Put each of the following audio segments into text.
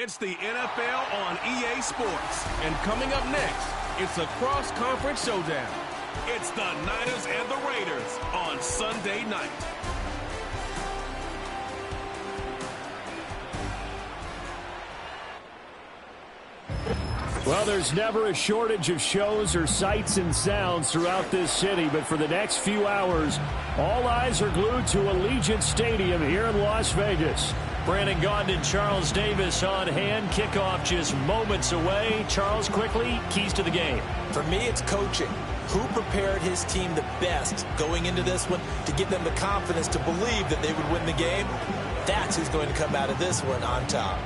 It's the NFL on EA Sports. And coming up next, it's a cross-conference showdown. It's the Niners and the Raiders on Sunday night. Well, there's never a shortage of shows or sights and sounds throughout this city, but for the next few hours, all eyes are glued to Allegiant Stadium here in Las Vegas. Brandon Gaudin and Charles Davis on hand. Kickoff just moments away. Charles, quickly, keys to the game. For me, it's coaching. Who prepared his team the best going into this one to give them the confidence to believe that they would win the game? That's who's going to come out of this one on top.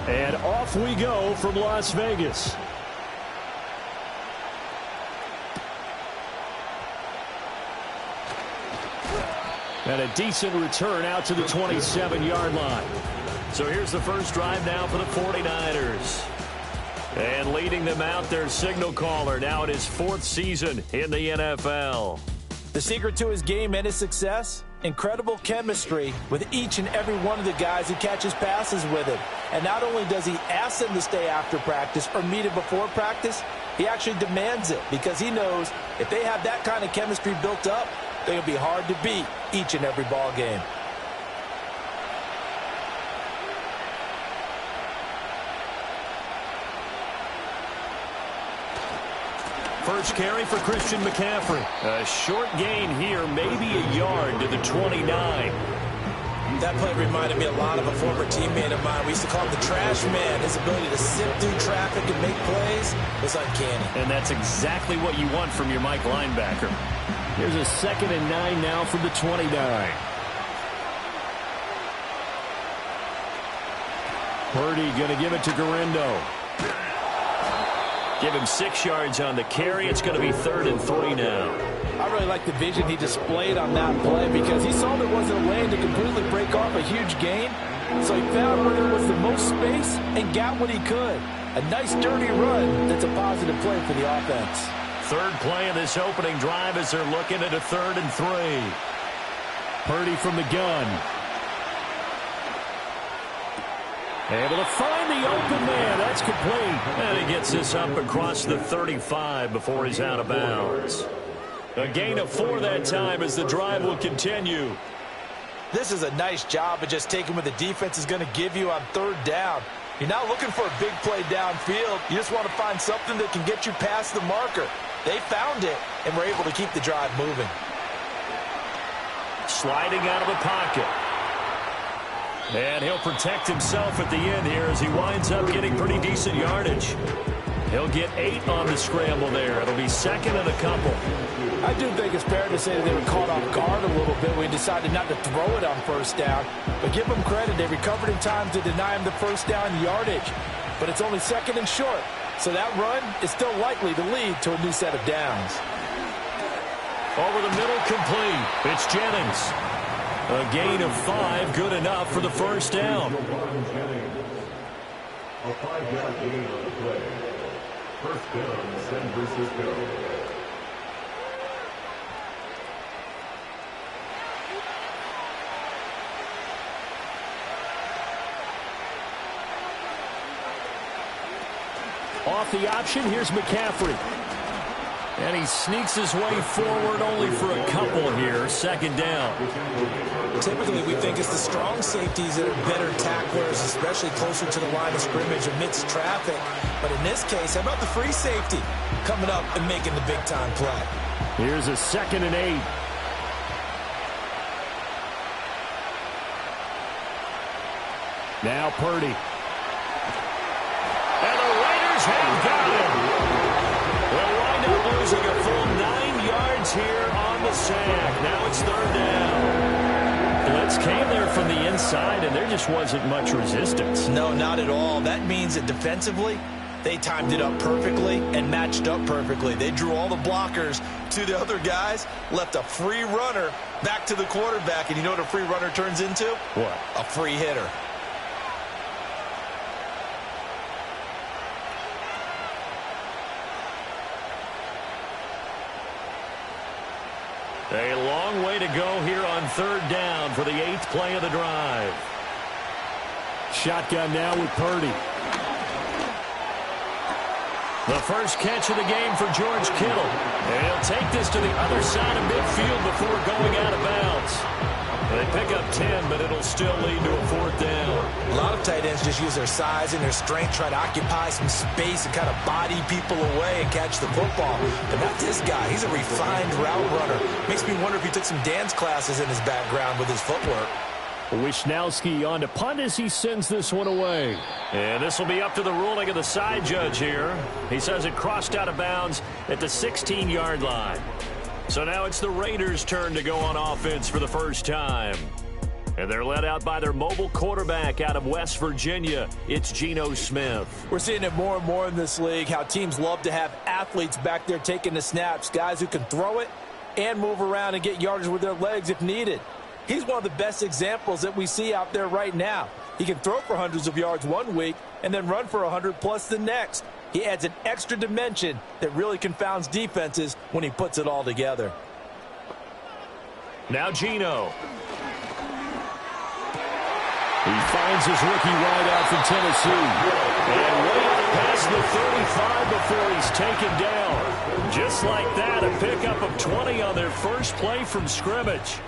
And off we go from Las Vegas. And a decent return out to the 27-yard line. So here's the first drive now for the 49ers. And leading them out, their signal caller, now in his fourth season in the NFL. The secret to his game and his success? Incredible chemistry with each and every one of the guys who catches passes with him. And not only does he ask them to stay after practice or meet him before practice, he actually demands it because he knows if they have that kind of chemistry built up, they're going to be hard to beat each and every ball game. First carry for Christian McCaffrey. A short gain here, maybe a yard to the 29. That play reminded me a lot of a former teammate of mine. We used to call him the trash man. His ability to sift through traffic and make plays was uncanny. And that's exactly what you want from your Mike linebacker. Here's a 2nd and 9 now from the 29. Purdy going to give it to Guerendo. Give him 6 yards on the carry. It's going to be 3rd and 3 now. I really like the vision he displayed on that play because he saw there wasn't a lane to completely break off a huge gain. So he found where there was the most space and got what he could. A nice dirty run that's a positive play for the offense. Third play of this opening drive as they're looking at a 3rd and 3. Purdy from the gun. Able to find the open man. That's complete. And he gets this up across the 35 before he's out of bounds. A gain of 4 that time as the drive will continue. This is a nice job of just taking what the defense is going to give you on 3rd down. You're not looking for a big play downfield. You just want to find something that can get you past the marker. They found it and were able to keep the drive moving. Sliding out of the pocket. And he'll protect himself at the end here as he winds up getting pretty decent yardage. He'll get 8 on the scramble there. It'll be 2nd and a couple. I do think it's fair to say that they were caught off guard a little bit when he decided not to throw it on 1st down. But give them credit. They recovered in time to deny him the 1st down yardage. But it's only 2nd and short. So that run is still likely to lead to a new set of downs. Over the middle, complete. It's Jennings. A gain of 5, good enough for the 1st down. A 5-yard gain on the play. 1st down, San Francisco. Off the option, here's McCaffrey. And he sneaks his way forward only for a couple here. 2nd down. Typically, we think it's the strong safeties that are better tacklers, especially closer to the line of scrimmage amidst traffic. But in this case, how about the free safety coming up and making the big-time play? Here's a 2nd and 8. Now Purdy. And the Raiders have got him. They'll wind up losing a full 9 yards here on the sack. Now it's 3rd down. Blitz came there from the inside, and there just wasn't much resistance. No, not at all. That means that defensively, They timed it up perfectly and matched up perfectly. They drew all the blockers to the other guys, left a free runner back to the quarterback. And you know what a free runner turns into? What? A free hitter. A long way to go here on third down for the 8th play of the drive. Shotgun now with Purdy. The first catch of the game for George Kittle. And he'll take this to the other side of midfield before going out of bounds. They pick up 10, but it'll still lead to a 4th down. A lot of tight ends just use their size and their strength, try to occupy some space and kind of body people away and catch the football. But not this guy. He's a refined route runner. Makes me wonder if he took some dance classes in his background with his footwork. Wisnowski on to punt as he sends this one away. And this will be up to the ruling of the side judge here. He says it crossed out of bounds at the 16-yard line. So now it's the Raiders' turn to go on offense for the first time. And they're led out by their mobile quarterback out of West Virginia. It's Geno Smith. We're seeing it more and more in this league, how teams love to have athletes back there taking the snaps, guys who can throw it and move around and get yardage with their legs if needed. He's one of the best examples that we see out there right now. He can throw for hundreds of yards one week and then run for 100+ the next. He adds an extra dimension that really confounds defenses when he puts it all together. Now Geno. He finds his rookie wideout from Tennessee. And way out past the 35 before he's taken down. Just like that, a pickup of 20 on their first play from scrimmage.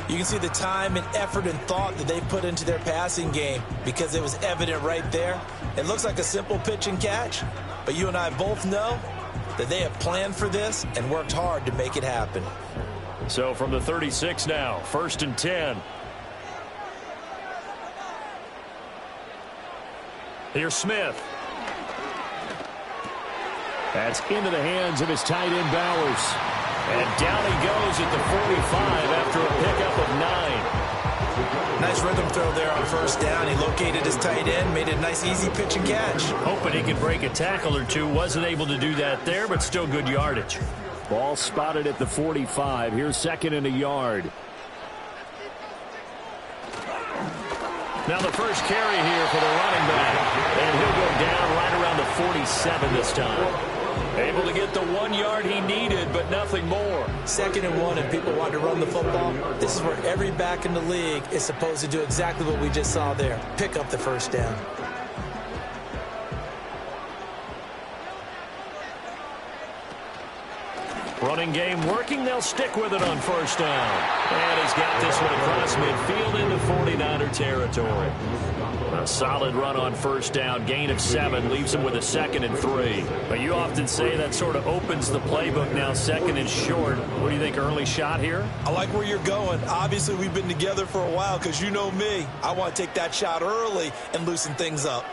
You can see the time and effort and thought that they put into their passing game because it was evident right there. It looks like a simple pitch and catch, but you and I both know that they have planned for this and worked hard to make it happen. So from the 36 now, 1st and 10. Here's Smith. That's into the hands of his tight end Bowers. And down he goes at the 45 after a pickup of 9. Nice rhythm throw there on first down. He located his tight end, made it a nice easy pitch and catch. Hoping he could break a tackle or two. Wasn't able to do that there, but still good yardage. Ball spotted at the 45. Here's 2nd and a yard. Now the first carry here for the running back. And he'll go down right around the 47 this time. Able to get the 1 yard he needed, but nothing more. 2nd and 1, and people want to run the football. This is where every back in the league is supposed to do exactly what we just saw there. Pick up the first down. Running game working. They'll stick with it on first down. And he's got this one across midfield into 49er territory. A solid run on first down. Gain of 7 leaves him with a 2nd and 3. But you often say that sort of opens the playbook now. 2nd and short. What do you think, early shot here? I like where you're going. Obviously, we've been together for a while because you know me. I want to take that shot early and loosen things up.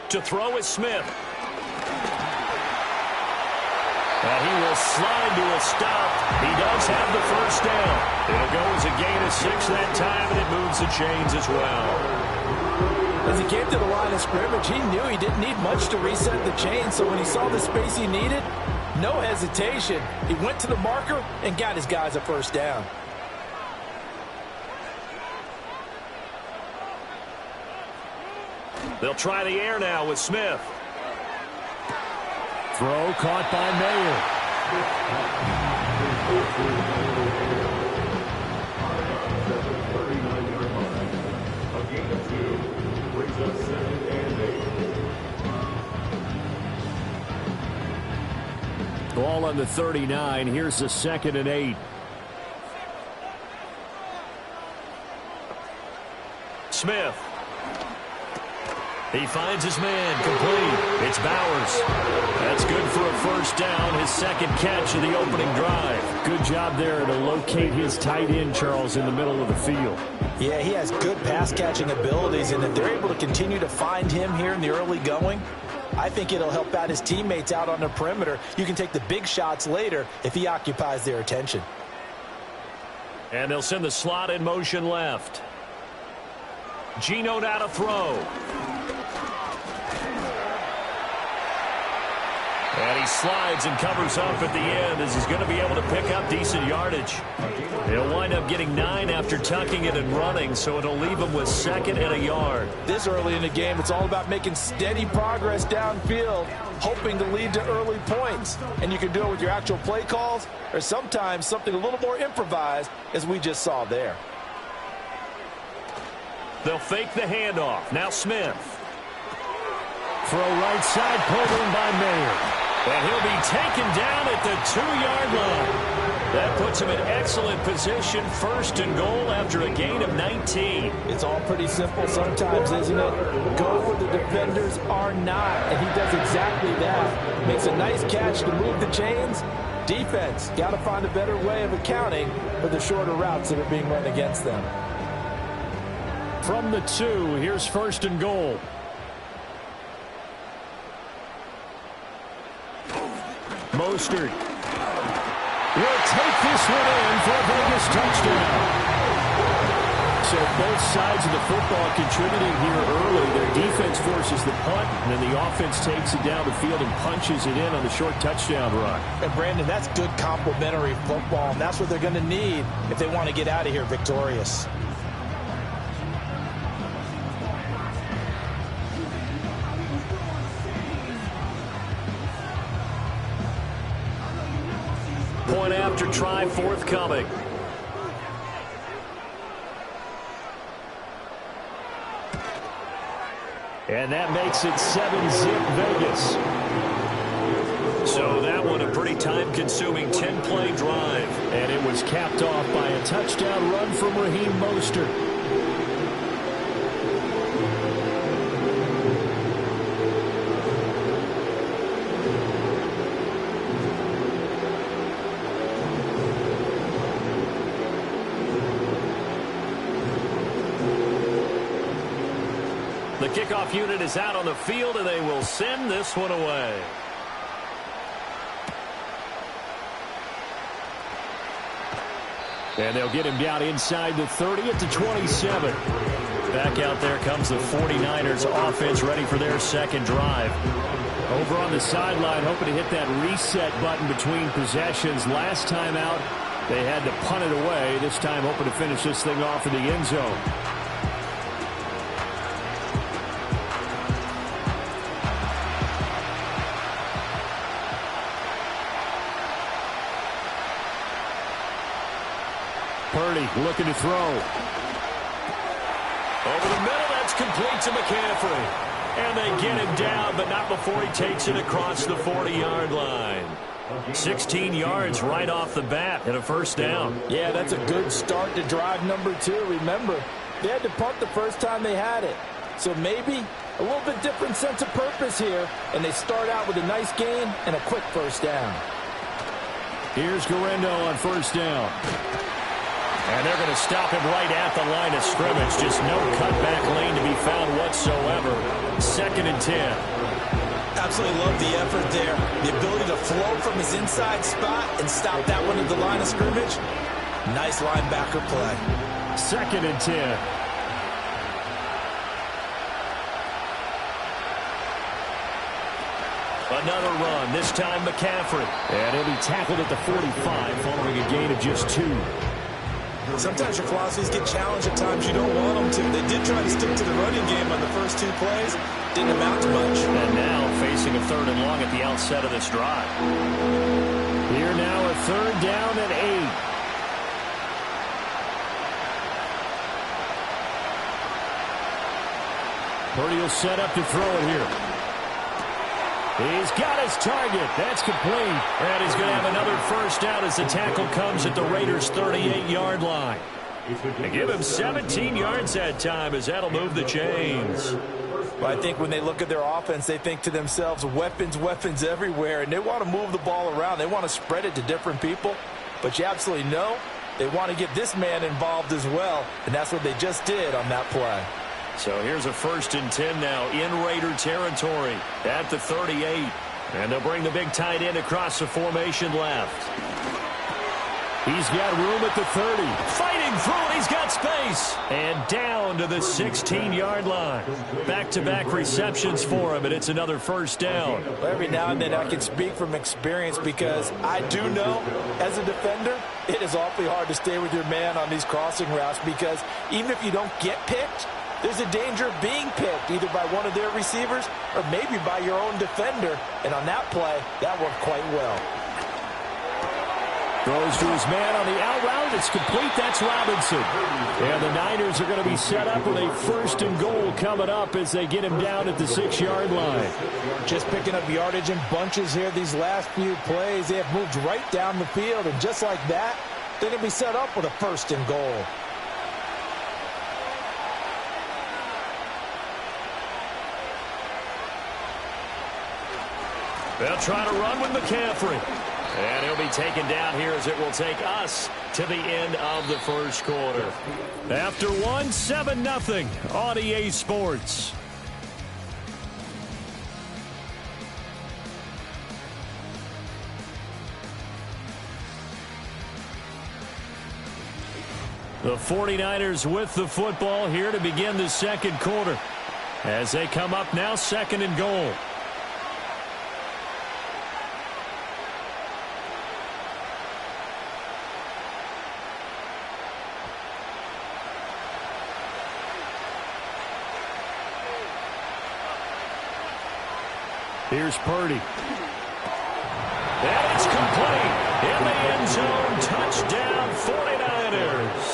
To throw is Smith. And he will slide to a stop. He does have the first down. It'll go as a gain of 6 that time, and it moves the chains as well. As he came to the line of scrimmage, he knew he didn't need much to reset the chain, so when he saw the space he needed, no hesitation. He went to the marker and got his guys a first down. They'll try the air now with Smith. Throw caught by Mayer. A gain of 2 brings up 2nd and 8. Ball on the 39. Here's the 2nd and 8. Smith. He finds his man, complete. It's Bowers. That's good for a first down, his 2nd catch of the opening drive. Good job there to locate his tight end, Charles, in the middle of the field. Yeah, he has good pass-catching abilities, and if they're able to continue to find him here in the early going, I think it'll help out his teammates out on the perimeter. You can take the big shots later if he occupies their attention. And they'll send the slot in motion left. Geno now to throw. And he slides and covers up at the end as he's going to be able to pick up decent yardage. He'll wind up getting 9 after tucking it and running, so it'll leave him with 2nd and a yard. This early in the game, it's all about making steady progress downfield, hoping to lead to early points. And you can do it with your actual play calls or sometimes something a little more improvised, as we just saw there. They'll fake the handoff. Now Smith. Throw right side, pulled in by Mayer. And he'll be taken down at the 2-yard line. That puts him in excellent position, 1st and goal after a gain of 19. It's all pretty simple sometimes, isn't it? Go where the defenders are not, and he does exactly that. Makes a nice catch to move the chains. Defense, got to find a better way of accounting for the shorter routes that are being run against them. From the 2, here's 1st and goal. Mostert will take this one in for a Vegas touchdown. So both sides of the football contributing here early. Their defense forces the punt, and then the offense takes it down the field and punches it in on the short touchdown run. And Brandon, that's good complementary football, and that's what they're going to need if they want to get out of here victorious. Point after try forthcoming. And that makes it 7-zip Vegas. So that one a pretty time-consuming 10-play drive. And it was capped off by a touchdown run from Raheem Mostert. The kickoff unit is out on the field, and they will send this one away. And they'll get him down inside the 30 at the 27. Back out there comes the 49ers offense ready for their 2nd drive. Over on the sideline, hoping to hit that reset button between possessions. Last time out, they had to punt it away. This time hoping to finish this thing off in the end zone. Purdy looking to throw. Over the middle, that's complete to McCaffrey. And they get him down, but not before he takes it across the 40-yard line. 16 yards right off the bat and a 1st down. Yeah, that's a good start to drive number 2. Remember, they had to punt the first time they had it. So maybe a little bit different sense of purpose here, and they start out with a nice gain and a quick 1st down. Here's Guerrero on 1st down. And they're going to stop him right at the line of scrimmage. Just no cutback lane to be found whatsoever. 2nd and 10. Absolutely love the effort there. The ability to flow from his inside spot and stop that one at the line of scrimmage. Nice linebacker play. 2nd and 10. Another run, this time McCaffrey. And he'll be tackled at the 45 following a gain of just 2. Sometimes your philosophies get challenged at times you don't want them to. They did try to stick to the running game on the first 2 plays. Didn't amount to much. And now facing a 3rd and long at the outset of this drive. Here now a 3rd down and 8. Purdy will set up to throw it here. He's got his target. That's complete. And he's going to have another 1st down as the tackle comes at the Raiders' 38-yard line. They give him 17 yards that time as that'll move the chains. Well, I think when they look at their offense, they think to themselves, weapons, weapons everywhere. And they want to move the ball around. They want to spread it to different people. But you absolutely know they want to get this man involved as well. And that's what they just did on that play. So here's a 1st and 10 now in Raider territory at the 38. And they'll bring the big tight end across the formation left. He's got room at the 30. Fighting through it. He's got space. And down to the 16-yard line. Back-to-back receptions for him, and it's another first down. Well, every now and then I can speak from experience because I do know, as a defender, it is awfully hard to stay with your man on these crossing routes because even if you don't get picked, there's a danger of being picked either by one of their receivers or maybe by your own defender. And on that play, that worked quite well. Throws to his man on the out route. It's complete. That's Robinson. And the Niners are going to be set up with a first and goal coming up as they get him down at the 6-yard line. Just picking up yardage in bunches here these last few plays. They have moved right down the field. And just like that, they're going to be set up with a first and goal. They'll try to run with McCaffrey. And he'll be taken down here as it will take us to the end of the first quarter. After 7-0 on EA Sports. The 49ers with the football here to begin the second quarter. As they come up now, second and goal. Here's Purdy. And it's complete. In the end zone. Touchdown 49ers.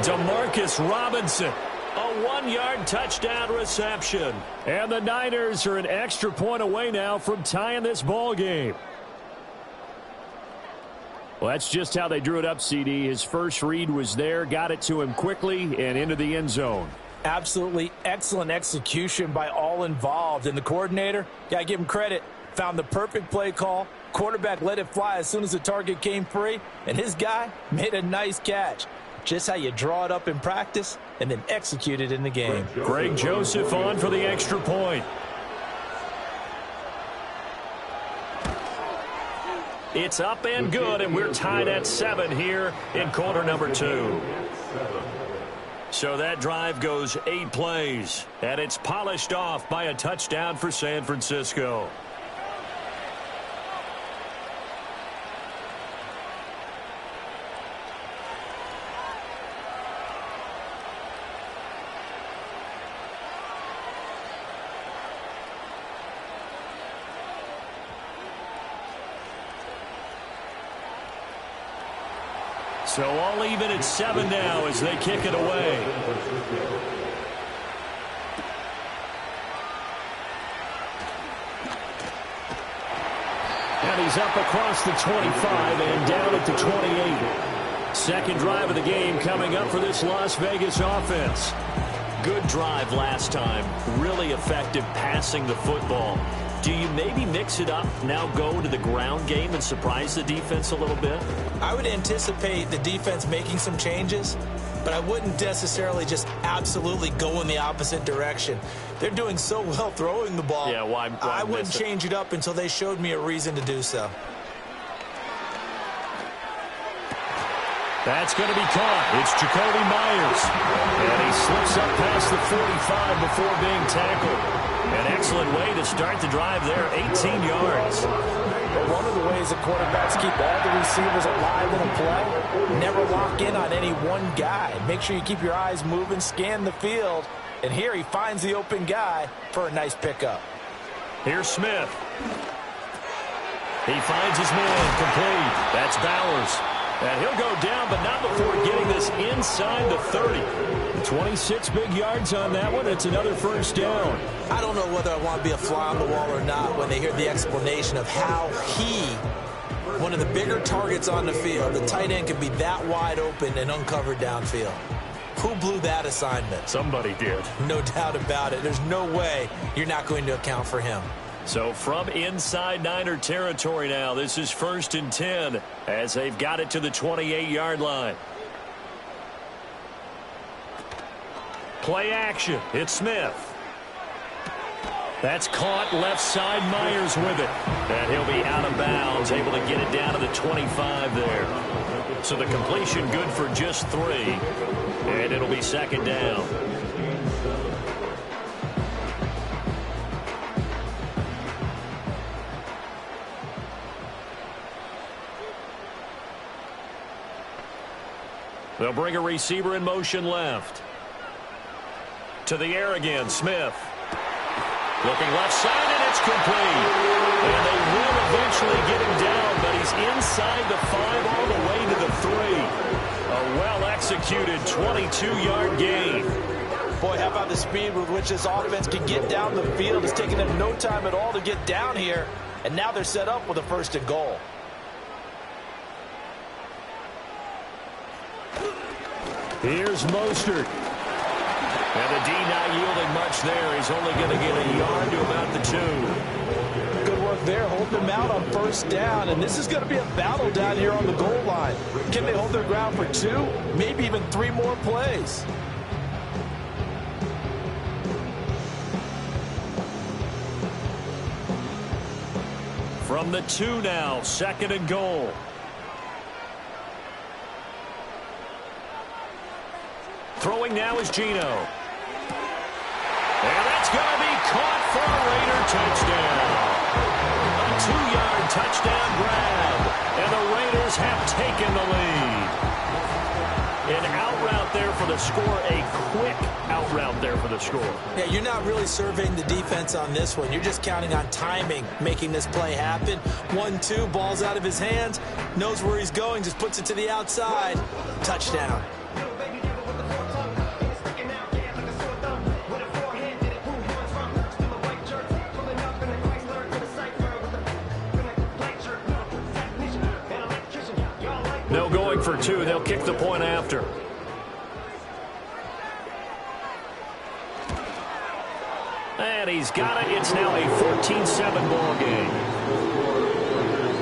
Demarcus Robinson. A 1-yard touchdown reception. And the Niners are an extra point away now from tying this ball game. Well, that's just how they drew it up, CD. His first read was there, got it to him quickly, and into the end zone. Absolutely excellent execution by all involved. And the coordinator, gotta give him credit, found the perfect play call. Quarterback let it fly as soon as the target came free. And his guy made a nice catch. Just how you draw it up in practice and then execute it in the game. Greg Joseph on for the extra point. It's up and good, and we're tied at 7 here in quarter number 2. So that drive goes 8 plays, and it's polished off by a touchdown for San Francisco. So all even at 7 now as they kick it away. And he's up across the 25 and down at the 28. Second drive of the game coming up for this Las Vegas offense. Good drive last time. Really effective passing the football. Do you maybe mix it up, now go to the ground game and surprise the defense a little bit? I would anticipate the defense making some changes, but I wouldn't necessarily just absolutely go in the opposite direction. They're doing so well throwing the ball. Yeah, why I wouldn't change it up until they showed me a reason to do so. That's going to be caught. It's Jacoby Myers. And he slips up past the 45 before being tackled. An excellent way to start the drive there, 18 yards. But one of the ways that quarterbacks keep all the receivers alive in a play, never lock in on any one guy. Make sure you keep your eyes moving, scan the field. And here he finds the open guy for a nice pickup. Here's Smith. He finds his man complete. That's Bowers. And he'll go down, but not before getting this inside the 30. 26 big yards on that one. It's another first down. I don't know whether I want to be a fly on the wall or not when they hear the explanation of how one of the bigger targets on the field, the tight end, can be that wide open and uncovered downfield. Who blew that assignment? Somebody did. No doubt about it. There's no way you're not going to account for him. So from inside Niner territory now, this is 1st and 10 as they've got it to the 28-yard line. Play action. It's Smith. That's caught left side. Myers with it. And he'll be out of bounds, able to get it down to the 25 there. So the completion good for just 3. And it'll be second down. They'll bring a receiver in motion left. To the air again, Smith. Looking left side, and it's complete. And they will eventually get him down, but he's inside the 5 all the way to the 3. A well-executed 22-yard gain. Boy, how about the speed with which this offense can get down the field? It's taken them no time at all to get down here, and now they're set up with a 1st and goal. Here's Mostert. And the D not yielding much there. He's only going to get a yard to about the 2. Good work there, holding them out on 1st down. And this is going to be a battle down here on the goal line. Can they hold their ground for 2? Maybe even 3 more plays. From the 2 now, 2nd and goal. Throwing now is Geno. And that's going to be caught for a Raider touchdown. A 2-yard touchdown grab. And the Raiders have taken the lead. An out route there for the score. A quick out route there for the score. Yeah, you're not really surveying the defense on this one. You're just counting on timing, making this play happen. 1-2, ball's out of his hands. Knows where he's going, just puts it to the outside. Touchdown. No going for 2. They'll kick the point after. And he's got it. It's now a 14-7 ball game.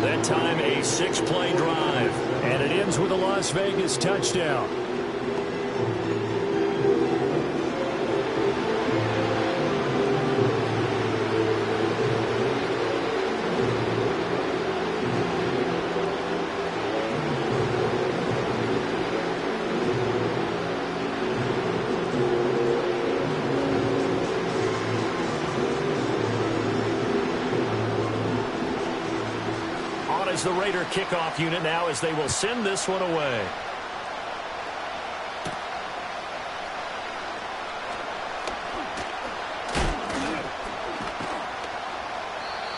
That time a 6-play drive. And it ends with a Las Vegas touchdown. The Raider kickoff unit now as they will send this one away.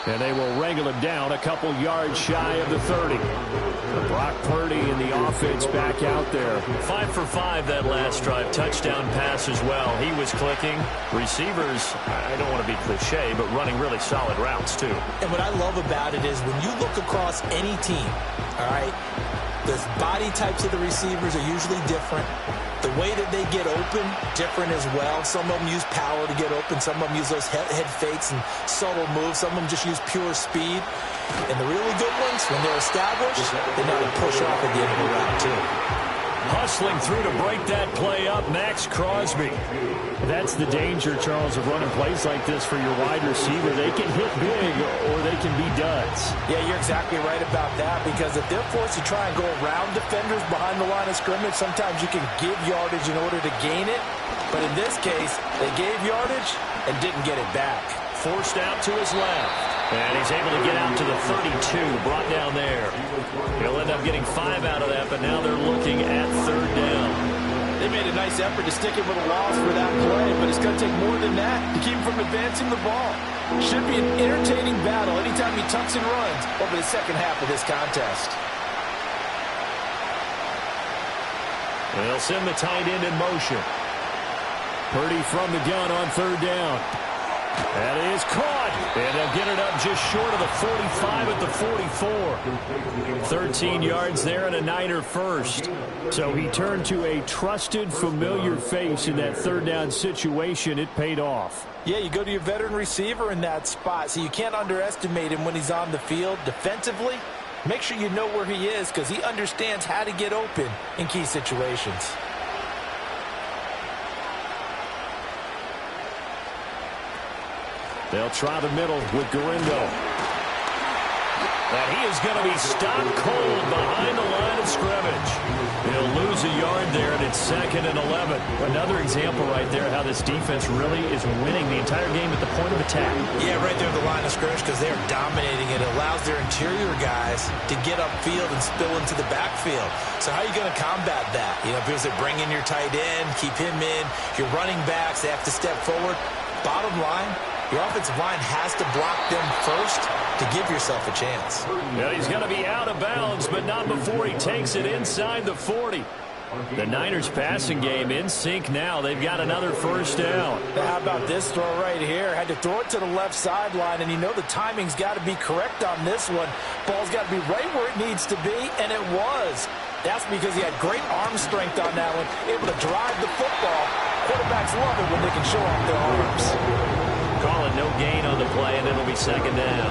And they will wrangle him down a couple yards shy of the 30. Brock Purdy and the offense back out there. 5 for 5 that last drive. Touchdown pass as well. He was clicking. Receivers, I don't want to be cliche, but running really solid routes too. And what I love about it is when you look across any team, all right, the body types of the receivers are usually different. The way that they get open, different as well. Some of them use power to get open. Some of them use those head fakes and subtle moves. Some of them just use pure speed. And the really good ones, when they're established, they know to push off at the end of the route, too. Hustling through to break that play up, Max Crosby. That's the danger, Charles, of running plays like this for your wide receiver. They can hit big or they can be duds. Yeah, you're exactly right about that, because if they're forced to try and go around defenders behind the line of scrimmage, sometimes you can give yardage in order to gain it. But in this case, they gave yardage and didn't get it back. Forced out to his left. And he's able to get out to the 32, brought down there. He'll end up getting 5 out of that, but now they're looking at 3rd down. They made a nice effort to stick him with a loss for that play, but it's going to take more than that to keep him from advancing the ball. Should be an entertaining battle anytime he tucks and runs over the second half of this contest. And they'll send the tight end in motion. Purdy from the gun on 3rd down. That is caught. And they'll get it up just short of the 45 at the 44. 13 yards there and a Niner first. So he turned to a trusted, familiar face in that 3rd down situation. It paid off. Yeah, you go to your veteran receiver in that spot, so you can't underestimate him when he's on the field. Defensively, make sure you know where he is, because he understands how to get open in key situations. They'll try the middle with Garindo. And he is going to be stopped cold behind the line of scrimmage. He'll lose a yard there, and it's 2nd and 11. Another example right there how this defense really is winning the entire game at the point of attack. Yeah, right there at the line of scrimmage because they are dominating it. It allows their interior guys to get upfield and spill into the backfield. So how are you going to combat that? You know, because they bring in your tight end, keep him in, your running backs, they have to step forward. Bottom line, your offensive line has to block them first to give yourself a chance. Yeah, he's going to be out of bounds, but not before he takes it inside the 40. The Niners passing game in sync now. They've got another first down. How about this throw right here? Had to throw it to the left sideline, and you know the timing's got to be correct on this one. Ball's got to be right where it needs to be, and it was. That's because he had great arm strength on that one, able to drive the football. Quarterbacks love it when they can show off their arms. Call it no gain on the play, and it'll be 2nd down.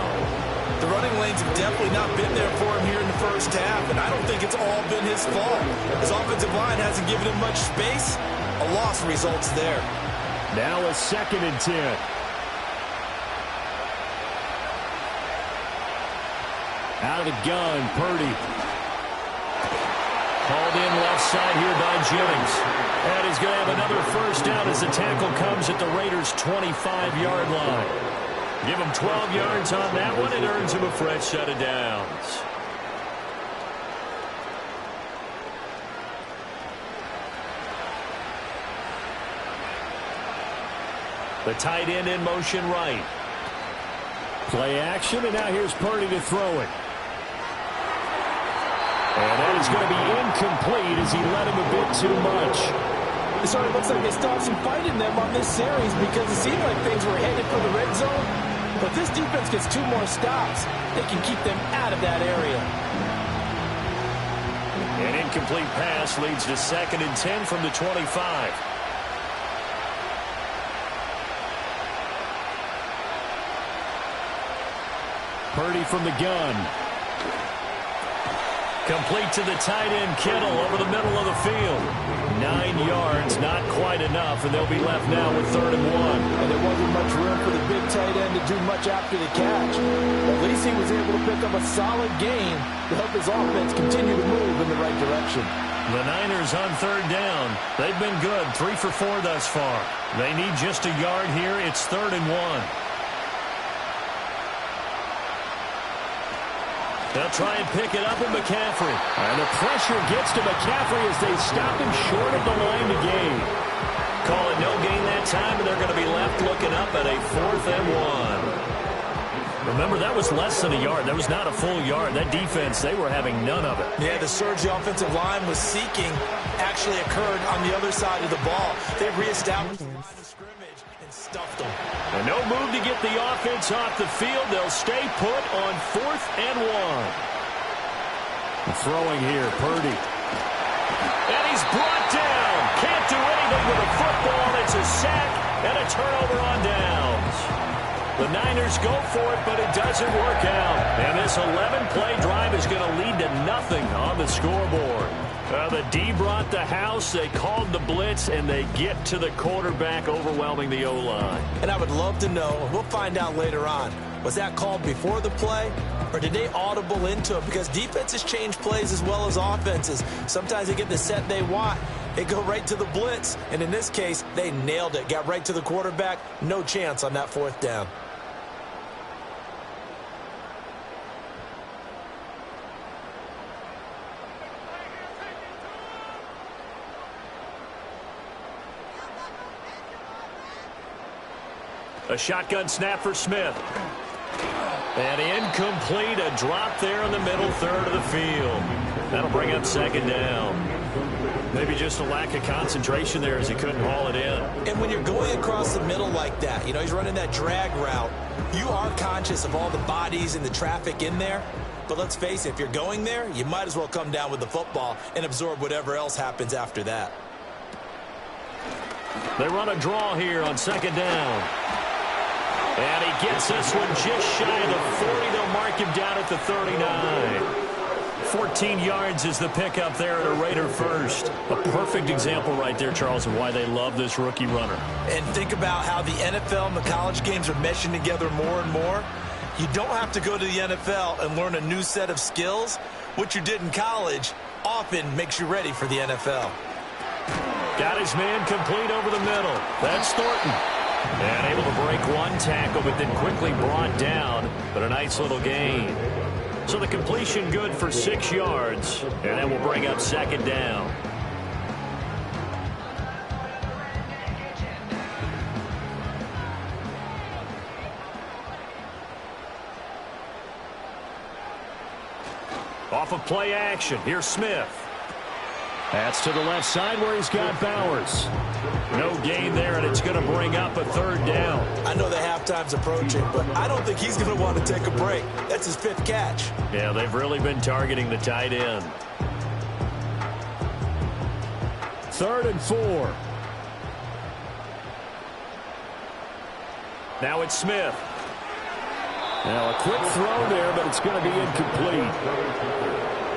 The running lanes have definitely not been there for him here in the first half, and I don't think it's all been his fault. His offensive line hasn't given him much space. A loss results there. Now a 2nd and 10. Out of the gun, Purdy. Called in left side here by Jennings. And he's going to have another first down as the tackle comes at the Raiders' 25-yard line. Give him 12 yards on that one. It earns him a fresh set of downs. The tight end in motion right. Play action, and now here's Purdy to throw it. And that is going to be incomplete as he let him a bit too much. It sort of looks like they still have some fight in them on this series because it seemed like things were headed for the red zone. But this defense gets 2 more stops. They can keep them out of that area. An incomplete pass leads to 2nd and 10 from the 25. Purdy from the gun. Complete to the tight end, Kittle, over the middle of the field. 9 yards, not quite enough, and they'll be left now with 3rd and 1. And there wasn't much room for the big tight end to do much after the catch. At least he was able to pick up a solid gain to help his offense continue to move in the right direction. The Niners on 3rd down. They've been good, 3 for 4 thus far. They need just a yard here. It's 3rd and 1. They'll try and pick it up with McCaffrey. And the pressure gets to McCaffrey as they stop him short of the line to gain. Call it no gain that time, and they're going to be left looking up at a 4th and 1. Remember, that was less than a yard. That was not a full yard. That defense, they were having none of it. Yeah, the surge the offensive line was seeking actually occurred on the other side of the ball. They reestablished the line of scrimmage and stuffed them. And no move to get the offense off the field. They'll stay put on 4th and 1. Throwing here, Purdy. And he's brought down. Can't do anything with a football. It's a sack and a turnover on downs. The Niners go for it, but it doesn't work out. And this 11-play drive is going to lead to nothing on the scoreboard. The D brought the house, they called the blitz, and they get to the quarterback, overwhelming the O-line. And I would love to know, we'll find out later on, was that called before the play, or did they audible into it? Because defenses change plays as well as offenses. Sometimes they get the set they want. They go right to the blitz, and in this case, they nailed it. Got right to the quarterback, no chance on that 4th down. A shotgun snap for Smith. And incomplete, a drop there in the middle 3rd of the field. That'll bring up 2nd down. Maybe just a lack of concentration there as he couldn't haul it in. And when you're going across the middle like that, you know, he's running that drag route, you are conscious of all the bodies and the traffic in there. But let's face it, if you're going there, you might as well come down with the football and absorb whatever else happens after that. They run a draw here on 2nd down. And he gets this one just shy of the 40. They'll mark him down at the 39. 14 yards is the pickup there at a Raider first. A perfect example right there, Charles, of why they love this rookie runner. And think about how the NFL and the college games are meshing together more and more. You don't have to go to the NFL and learn a new set of skills. What you did in college, often makes you ready for the NFL. Got his man complete over the middle. That's Thornton. And able to break one tackle, but then quickly brought down. But a nice little gain. So the completion good for 6 yards. And that will bring up second down. Off of play action. Here's Smith. That's to the left side where he's got Bowers. No gain there, and it's going to bring up a third down. I know the halftime's approaching, but I don't think he's going to want to take a break. That's his 5th catch. Yeah, they've really been targeting the tight end. 3rd and 4. Now it's Smith. Now a quick throw there, but it's going to be incomplete.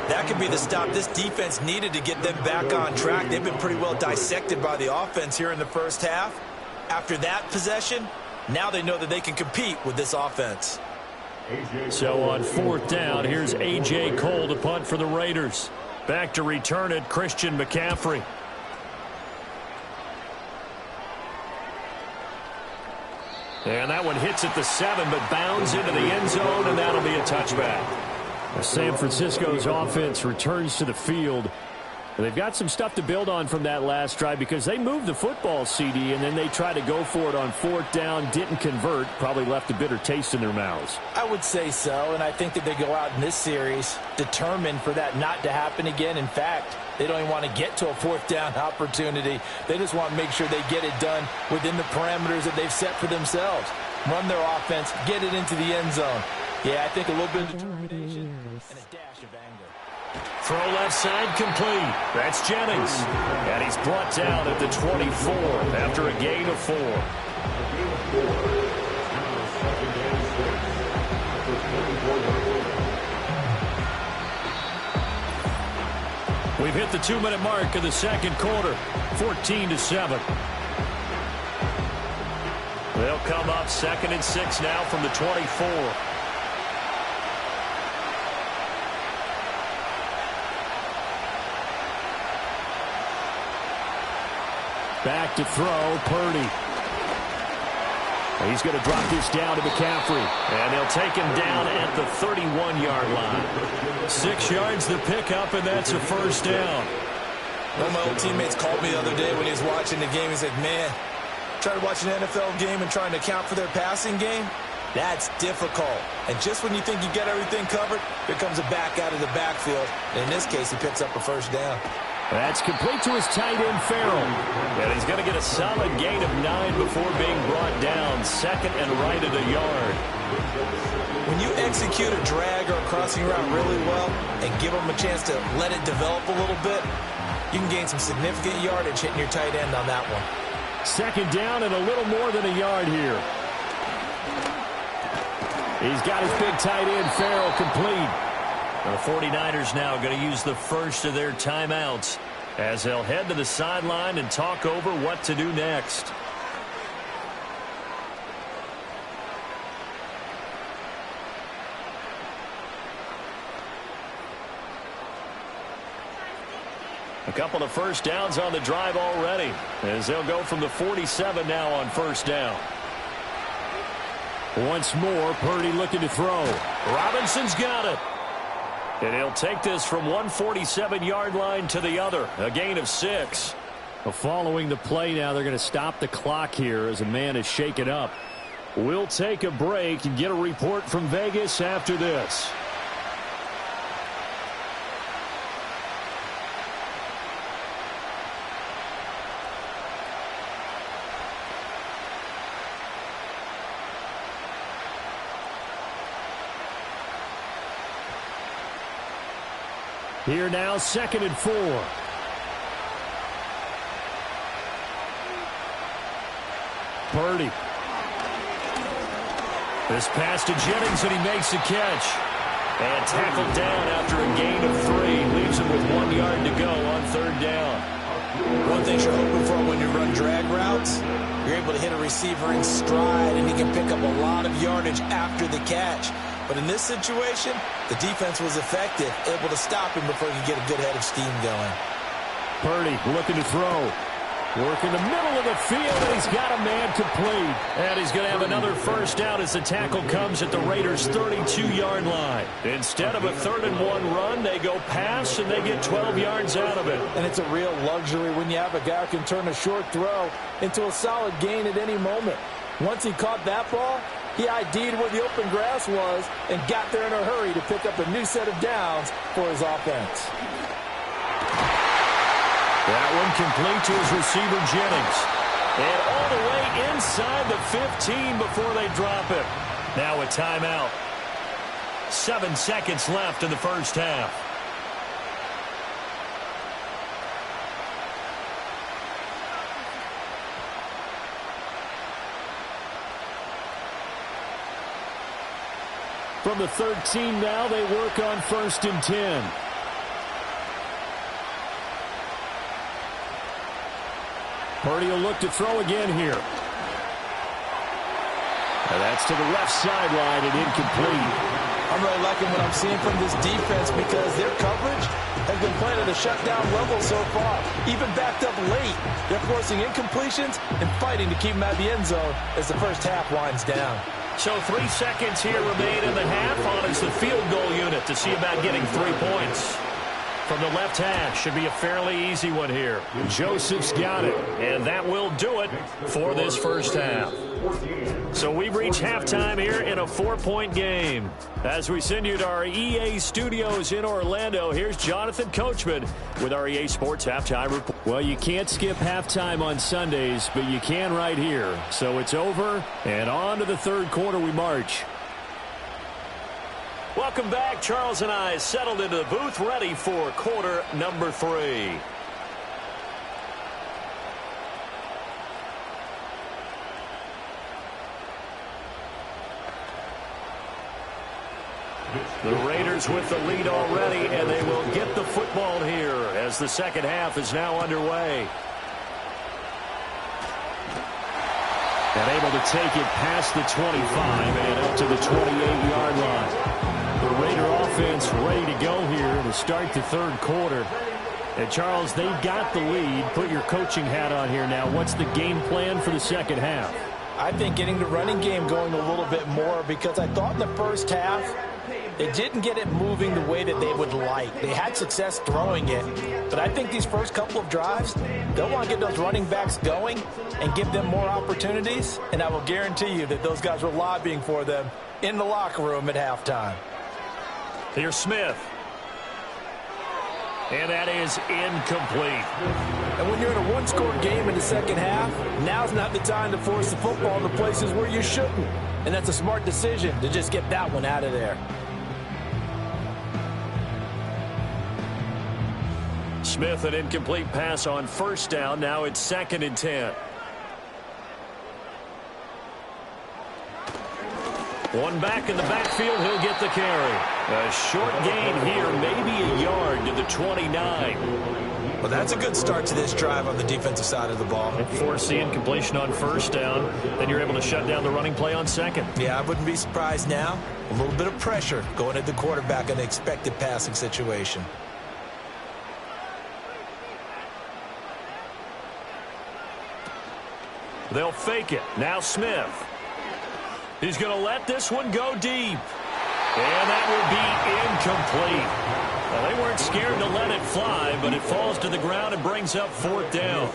That could be the stop this defense needed to get them back on track. They've been pretty well dissected by the offense here in the first half. After that possession, now they know that they can compete with this offense. So on 4th down, here's A.J. Cole to punt for the Raiders. Back to return it, Christian McCaffrey. And that one hits at the 7, but bounds into the end zone, and that'll be a touchback. San Francisco's offense returns to the field. They've got some stuff to build on from that last drive because they moved the football, CD, and then they tried to go for it on 4th down, didn't convert, probably left a bitter taste in their mouths. I would say so, and I think that they go out in this series determined for that not to happen again. In fact, they don't even want to get to a 4th down opportunity. They just want to make sure they get it done within the parameters that they've set for themselves. Run their offense, get it into the end zone. Yeah, I think a little bit of determination and a dash of anger. Throw left side complete. That's Jennings. And he's brought down at the 24 after a gain of 4. We've hit the 2-minute mark of the second quarter. 14-7. They'll come up 2nd and 6 now from the 24. Back to throw, Purdy. He's going to drop this down to McCaffrey. And they'll take him down at the 31-yard line. 6 yards the pickup, and that's a first down. One of my old teammates called me the other day when he was watching the game. He said, man, trying to watch an NFL game and trying to account for their passing game, that's difficult. And just when you think you get everything covered, here comes a back out of the backfield. And in this case, he picks up a first down. That's complete to his tight end, Farrell. And he's going to get a solid gain of 9 before being brought down. 2nd and right at a yard. When you execute a drag or a crossing route really well and give them a chance to let it develop a little bit, you can gain some significant yardage hitting your tight end on that one. 2nd down and a little more than a yard here. He's got his big tight end, Farrell, complete. The 49ers now going to use the first of their timeouts as they'll head to the sideline and talk over what to do next. A couple of first downs on the drive already as they'll go from the 47 now on 1st down. Once more, Purdy looking to throw. Robinson's got it. And he'll take this from 147-yard line to the other. A gain of 6. Well, following the play now, they're going to stop the clock here as a man is shaken up. We'll take a break and get a report from Vegas after this. Here now, 2nd and 4. Purdy. This pass to Jennings, and he makes a catch. And tackled down after a gain of 3. Leaves him with 1 yard to go on 3rd down. One thing you're hoping for when you run drag routes, you're able to hit a receiver in stride, and he can pick up a lot of yardage after the catch. But in this situation, the defense was effective, able to stop him before he could get a good head of steam going. Purdy looking to throw. Work in the middle of the field, and he's got a man complete. And he's going to have another first down as the tackle comes at the Raiders' 32-yard line. Instead of a 3rd-and-1 run, they go pass, and they get 12 yards out of it. And it's a real luxury when you have a guy who can turn a short throw into a solid gain at any moment. Once he caught that ball, he ID'd where the open grass was and got there in a hurry to pick up a new set of downs for his offense. That one complete to his receiver, Jennings. And all the way inside the 15 before they drop it. Now a timeout. 7 seconds left in the first half. From the 13 now, they work on 1st and 10. Purdy will look to throw again here. And that's to the left sideline and incomplete. I'm really liking what I'm seeing from this defense because their coverage has been playing at a shutdown level so far. Even backed up late, they're forcing incompletions and fighting to keep them out of the end zone as the first half winds down. So 3 seconds here remain in the half on as the field goal unit to see about getting 3 points. From the left hash, should be a fairly easy one here. Joseph's got it, and that will do it for this first half. So we've reached halftime here in a 4-point game. As we send you to our EA studios in Orlando, here's Jonathan Coachman with our EA Sports Halftime Report. Well, you can't skip halftime on Sundays, but you can right here. So it's over, and on to the third quarter we march. Welcome back. Charles and I settled into the booth ready for quarter number 3. The Raiders with the lead already, and they will get the football here as the second half is now underway. And able to take it past the 25 and up to the 28-yard line. The Raider offense ready to go here to start the third quarter. And, Charles, they've got the lead. Put your coaching hat on here now. What's the game plan for the second half? I think getting the running game going a little bit more because I thought in the first half they didn't get it moving the way that they would like. They had success throwing it. But I think these first couple of drives, they'll want to get those running backs going and give them more opportunities. And I will guarantee you that those guys were lobbying for them in the locker room at halftime. Here's Smith. And that is incomplete. And when you're in a one-score game in the second half, now's not the time to force the football to places where you shouldn't. And that's a smart decision to just get that one out of there. Smith, an incomplete pass on first down. Now it's 2nd and 10. One back in the backfield. He'll get the carry. A short gain here, maybe a yard to the 29. Well, that's a good start to this drive on the defensive side of the ball. Force the incompletion on first down. Then you're able to shut down the running play on second. Yeah, I wouldn't be surprised now. A little bit of pressure going at the quarterback in an expected passing situation. They'll fake it. Now Smith. He's going to let this one go deep. And that will be incomplete. Well, they weren't scared to let it fly, but it falls to the ground and brings up 4th down.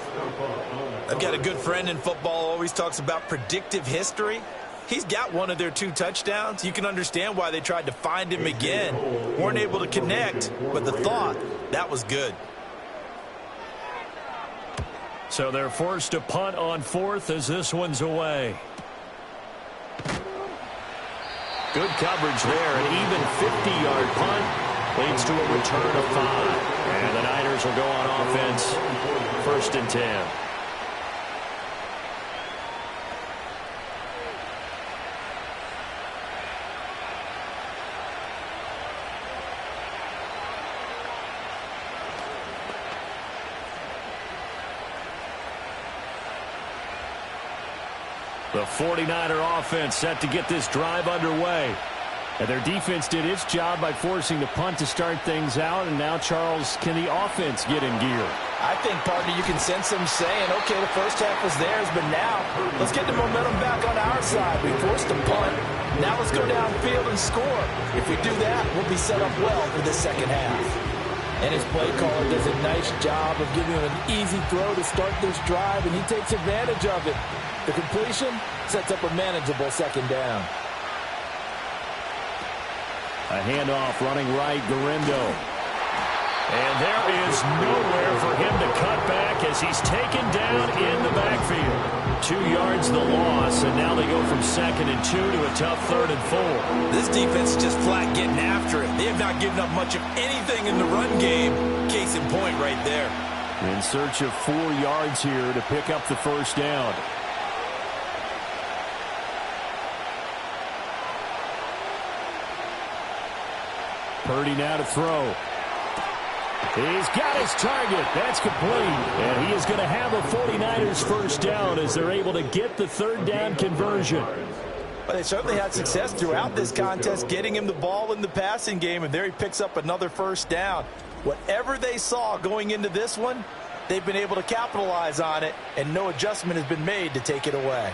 I've got a good friend in football, always talks about predictive history. He's got one of their 2 touchdowns. You can understand why they tried to find him again. Weren't able to connect, but the thought, that was good. So they're forced to punt on 4th as this one's away. Good coverage there. An even 50-yard punt leads to a return of 5. And the Niners will go on offense. 1st and 10. The 49er offense set to get this drive underway. And their defense did its job by forcing the punt to start things out, and now, Charles, can the offense get in gear? I think, partner, you can sense them saying, okay, the first half was theirs, but now let's get the momentum back on our side. We forced a punt. Now let's go downfield and score. If we do that, we'll be set up well for the second half. And his play caller does a nice job of giving him an easy throw to start this drive, and he takes advantage of it. The completion sets up a manageable second down. A handoff running right, Garindo. And there is nowhere for him to cut back as he's taken down in the backfield. 2 yards the loss, and now they go from 2nd and 2 to a tough 3rd and 4. This defense is just flat getting after it. They have not given up much of anything in the run game. Case in point right there. In search of 4 yards here to pick up the first down. Purdy now to throw. He's got his target. That's complete. And he is going to have a 49ers first down as they're able to get the 3rd down conversion. Well, they certainly had success throughout this contest getting him the ball in the passing game, and there he picks up another first down. Whatever they saw going into this one, they've been able to capitalize on it, and no adjustment has been made to take it away.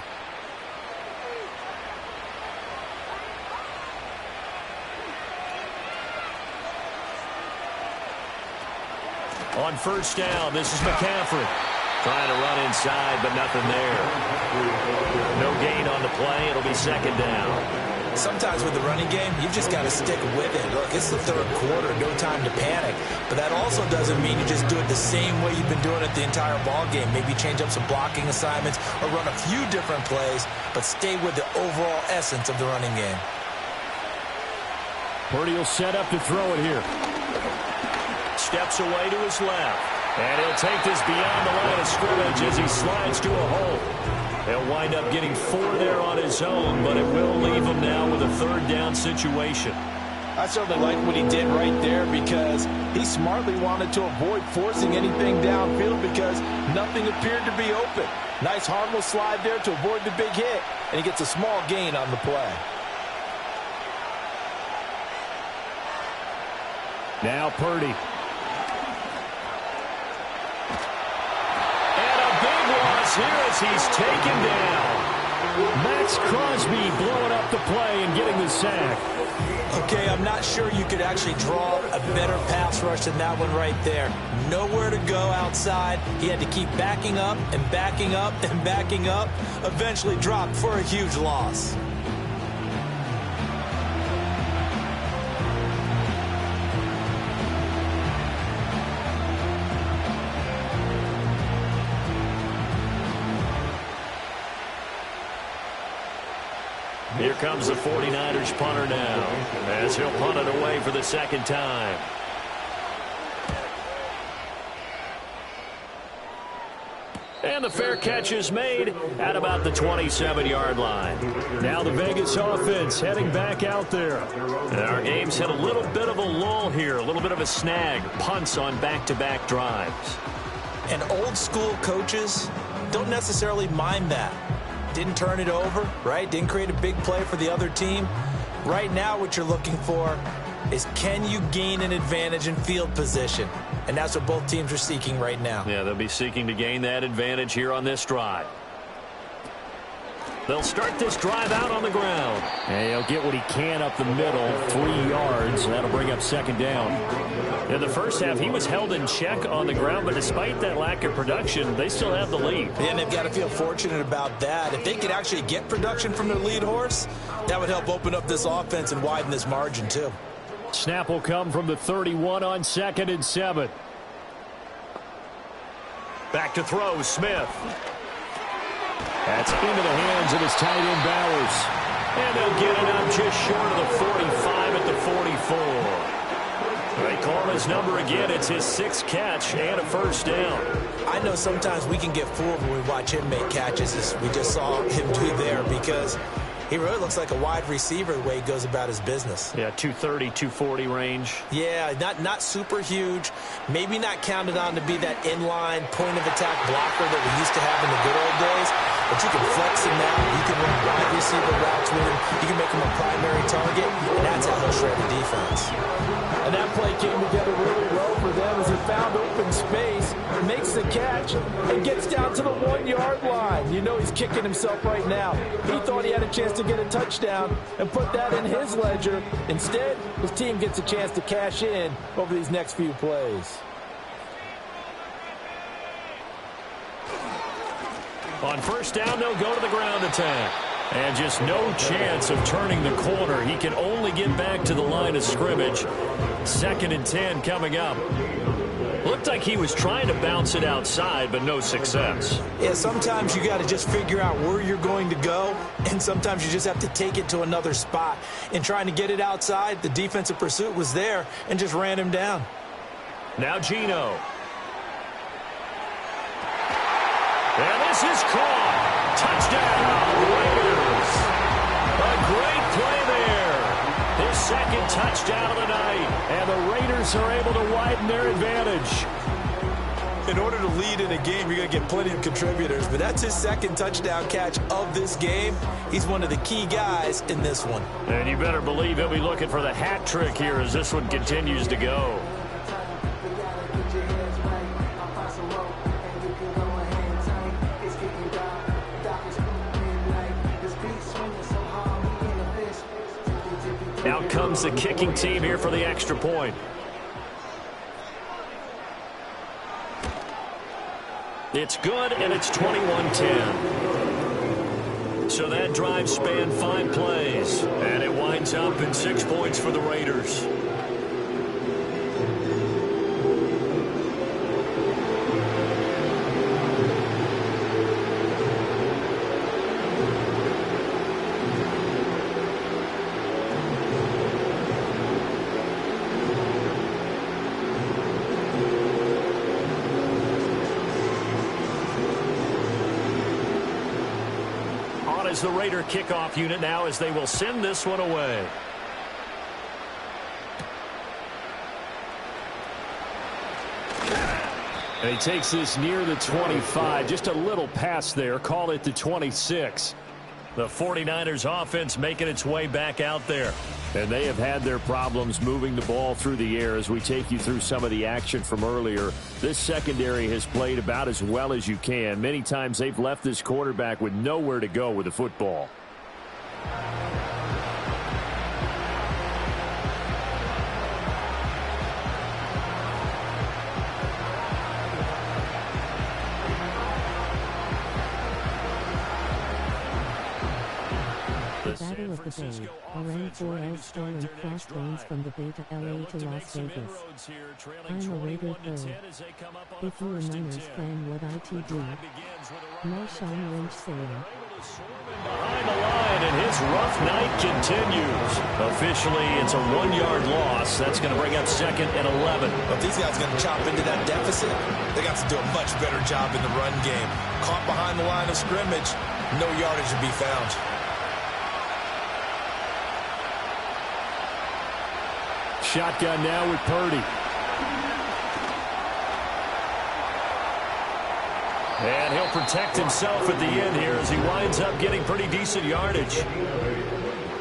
On first down, this is McCaffrey. Trying to run inside, but nothing there. No gain on the play. It'll be 2nd down. Sometimes with the running game, you've just got to stick with it. Look, it's the 3rd quarter, no time to panic. But that also doesn't mean you just do it the same way you've been doing it the entire ball game. Maybe change up some blocking assignments or run a few different plays, but stay with the overall essence of the running game. Purdy will set up to throw it here. Steps away to his left. And he'll take this beyond the line of scrimmage as he slides to a hole. He'll wind up getting 4 there on his own, but it will leave him now with a 3rd down situation. I certainly like what he did right there because he smartly wanted to avoid forcing anything downfield because nothing appeared to be open. Nice harmless slide there to avoid the big hit, and he gets a small gain on the play. Now Purdy. Here as he's taken down. Max Crosby blowing up the play and getting the sack. Okay, I'm not sure you could actually draw a better pass rush than that one right there. Nowhere to go outside. He had to keep backing up and backing up and backing up. Eventually dropped for a huge loss. Here comes the 49ers punter now as he'll punt it away for the 2nd time. And the fair catch is made at about the 27-yard line. Now the Vegas offense heading back out there. And our game's hit a little bit of a lull here, a little bit of a snag. Punts on back-to-back drives. And old school coaches don't necessarily mind that. Didn't turn it over, right? Didn't create a big play for the other team. Right now what you're looking for is can you gain an advantage in field position? And that's what both teams are seeking right now. Yeah, they'll be seeking to gain that advantage here on this drive. They'll start this drive out on the ground. And he'll get what he can up the middle, 3 yards. That'll bring up 2nd down. In the first half, he was held in check on the ground, but despite that lack of production, they still have the lead. And they've got to feel fortunate about that. If they could actually get production from their lead horse, that would help open up this offense and widen this margin too. Snap will come from the 31 on 2nd and 7. Back to throw, Smith. That's into the hands of his tight end, Bowers. And they'll get it up just short of the 45 at the 44. They call his number again. It's his 6th catch and a first down. I know sometimes we can get fooled when we watch him make catches, as we just saw him do there, because he really looks like a wide receiver the way he goes about his business. Yeah, 230, 240 range. Yeah, not super huge. Maybe not counted on to be that inline point of attack blocker that we used to have in the good old days. but you can flex him now. You can run wide receiver routes with him. You can make him a primary target, and that's how he'll shred the defense. And that play came together really well for them as he found open space, makes the catch, and gets down to the 1-yard line. You know he's kicking himself right now. He thought he had a chance to get a touchdown and put that in his ledger. Instead, his team gets a chance to cash in over these next few plays. On first down, they'll go to the ground attack. And just no chance of turning the corner. He can only get back to the line of scrimmage. 2nd and 10 coming up. Looked like he was trying to bounce it outside, but no success. Yeah, sometimes you got to just figure out where you're going to go, and sometimes you just have to take it to another spot. In trying to get it outside, the defensive pursuit was there and just ran him down. Now Geno. And this is caught. Touchdown, Raiders. A great play there. His 2nd touchdown of the night. And the Raiders are able to widen their advantage. In order to lead in a game, you're going to get plenty of contributors, but that's his 2nd touchdown catch of this game. He's one of the key guys in this one. And you better believe he'll be looking for the hat trick here as this one continues to go. Out comes the kicking team here for the extra point. It's good, and it's 21-10. So that drive spanned 5 plays, and it winds up in 6 points for the Raiders. Is the Raider kickoff unit now as they will send this one away. And he takes this near the 25. Just a little pass there. Call it the 26. The 49ers offense making its way back out there. And they have had their problems moving the ball through the air as we take you through some of the action from earlier. This secondary has played about as well as you can. Many times they've left this quarterback with nowhere to go with the football. Battle of the Bay, around 4L stolen cross lanes from the Bay to LA to Las Vegas. I'm a Raider third. If you a Niners fan, what IT do? Marshawn Lynch saying. Behind the line, and his rough night continues. Officially, it's a 1-yard loss. That's going to bring up 2nd and 11. If these guys are going to chop into that deficit, they got to do a much better job in the run game. Caught behind the line of scrimmage, no yardage to be found. Shotgun now with Purdy. And he'll protect himself at the end here as he winds up getting pretty decent yardage.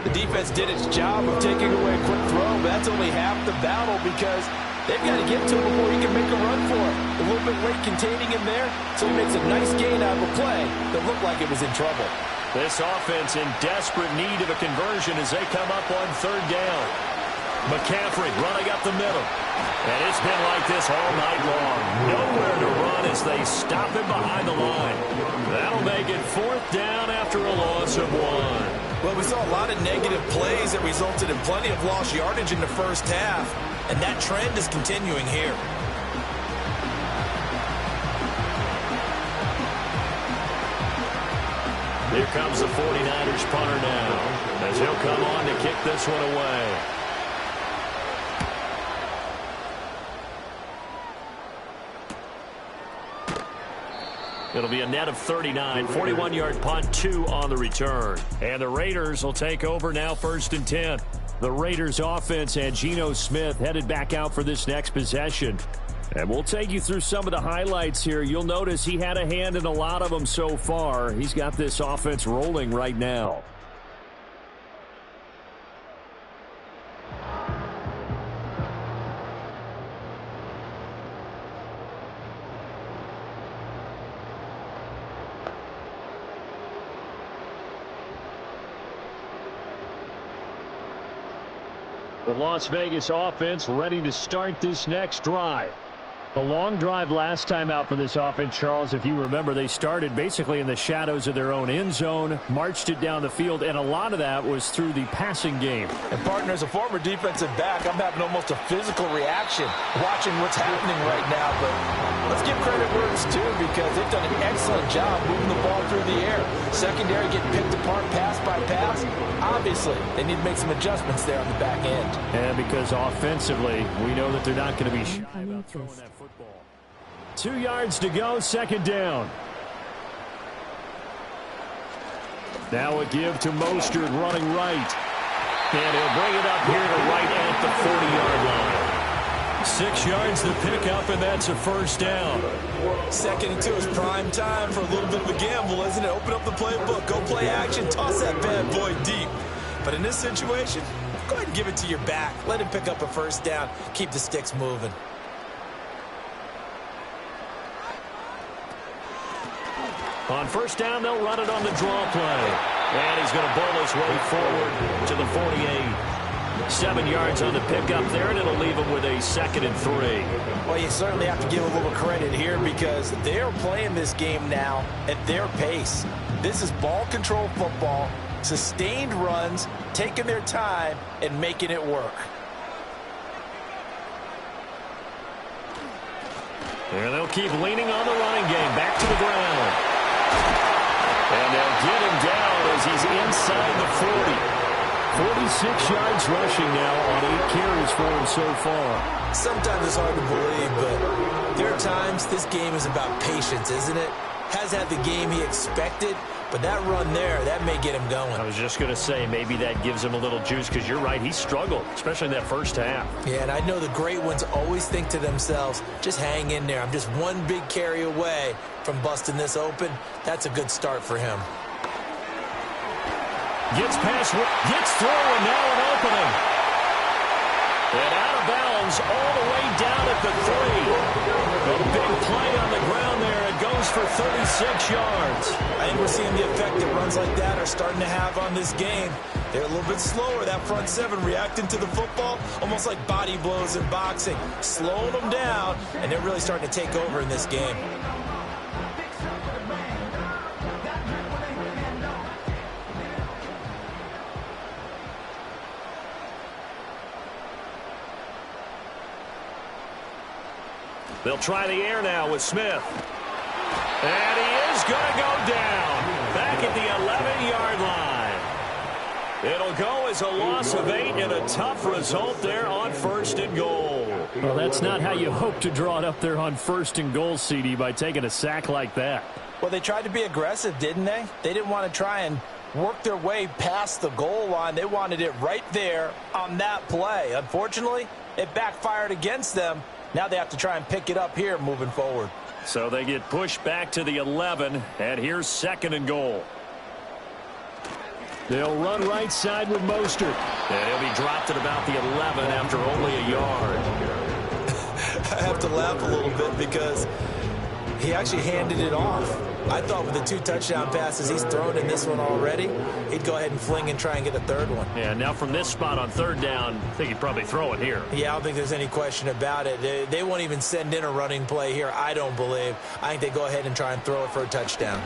The defense did its job of taking away a quick throw, but that's only half the battle because they've got to get to him before he can make a run for it. A little bit late containing him there, so he makes a nice gain out of a play that looked like it was in trouble. This offense in desperate need of a conversion as they come up on 3rd down. McCaffrey running up the middle. And it's been like this all night long. Nowhere to run as they stop him behind the line. That'll make it 4th down after a loss of 1. Well, we saw a lot of negative plays that resulted in plenty of lost yardage in the first half. And that trend is continuing here. Here comes the 49ers punter now as he'll come on to kick this one away. It'll be a net of 39, 41-yard punt, 2 on the return. And the Raiders will take over now 1st and 10. The Raiders offense and Geno Smith headed back out for this next possession. And we'll take you through some of the highlights here. You'll notice he had a hand in a lot of them so far. He's got this offense rolling right now. The Las Vegas offense ready to start this next drive. The long drive last time out for this offense, Charles, if you remember, they started basically in the shadows of their own end zone, marched it down the field, and a lot of that was through the passing game. And, partner, as a former defensive back, I'm having almost a physical reaction watching what's happening right now. But let's give credit where it's due because they've done an excellent job moving the ball through the air. Secondary getting picked apart pass by pass. Obviously, they need to make some adjustments there on the back end. And because offensively, we know that they're not going to be shy about throwing that football. 2 yards to go, second down. Now a give to Mostert running right. And he'll bring it up here to right at the 40-yard line. 6 yards to pick up, and that's a first down. 2nd and 2 is prime time for a little bit of a gamble, isn't it? Open up the playbook, go play action, toss that bad boy deep. But in this situation, go ahead and give it to your back. Let him pick up a first down. Keep the sticks moving. On first down, they'll run it on the draw play. And he's going to bowl his way forward to the 48. 7 yards on the pickup there, and it'll leave him with a 2nd and 3. Well, you certainly have to give a little credit here because they're playing this game now at their pace. This is ball control football, sustained runs, taking their time, and making it work. And they'll keep leaning on the running game. Back to the ground. And they'll get him down as he's inside the 40. 46 yards rushing now on 8 carries for him so far. Sometimes it's hard to believe, but there are times this game is about patience, isn't it? Has had the game he expected, but that run there, that may get him going. I was just going to say, maybe that gives him a little juice because you're right, he struggled, especially in that first half. Yeah, and I know the great ones always think to themselves, just hang in there. I'm just one big carry away from busting this open. That's a good start for him. Gets past, gets through, and now an opening. And out of bounds all the way down at the 3. A big play on the ground there. It goes for 36 yards. I think we're seeing the effect that runs like that are starting to have on this game. They're a little bit slower, that front 7, reacting to the football, almost like body blows in boxing, slowing them down, and they're really starting to take over in this game. They'll try the air now with Smith. And he is going to go down back at the 11-yard line. It'll go as a loss of 8 and a tough result there on 1st and goal. Well, that's not how you hope to draw it up there on 1st and goal, CD, by taking a sack like that. Well, they tried to be aggressive, didn't they? They didn't want to try and work their way past the goal line. They wanted it right there on that play. Unfortunately, it backfired against them. Now they have to try and pick it up here moving forward. So they get pushed back to the 11, and here's 2nd and goal. They'll run right side with Mostert. And he'll be dropped at about the 11 after only a yard. I have to laugh a little bit because he actually handed it off. I thought with the 2 touchdown passes he's thrown in this one already, he'd go ahead and fling and try and get a 3rd one. Yeah, now from this spot on 3rd down, I think he'd probably throw it here. Yeah, I don't think there's any question about it. They won't even send in a running play here, I don't believe. I think they go ahead and try and throw it for a touchdown.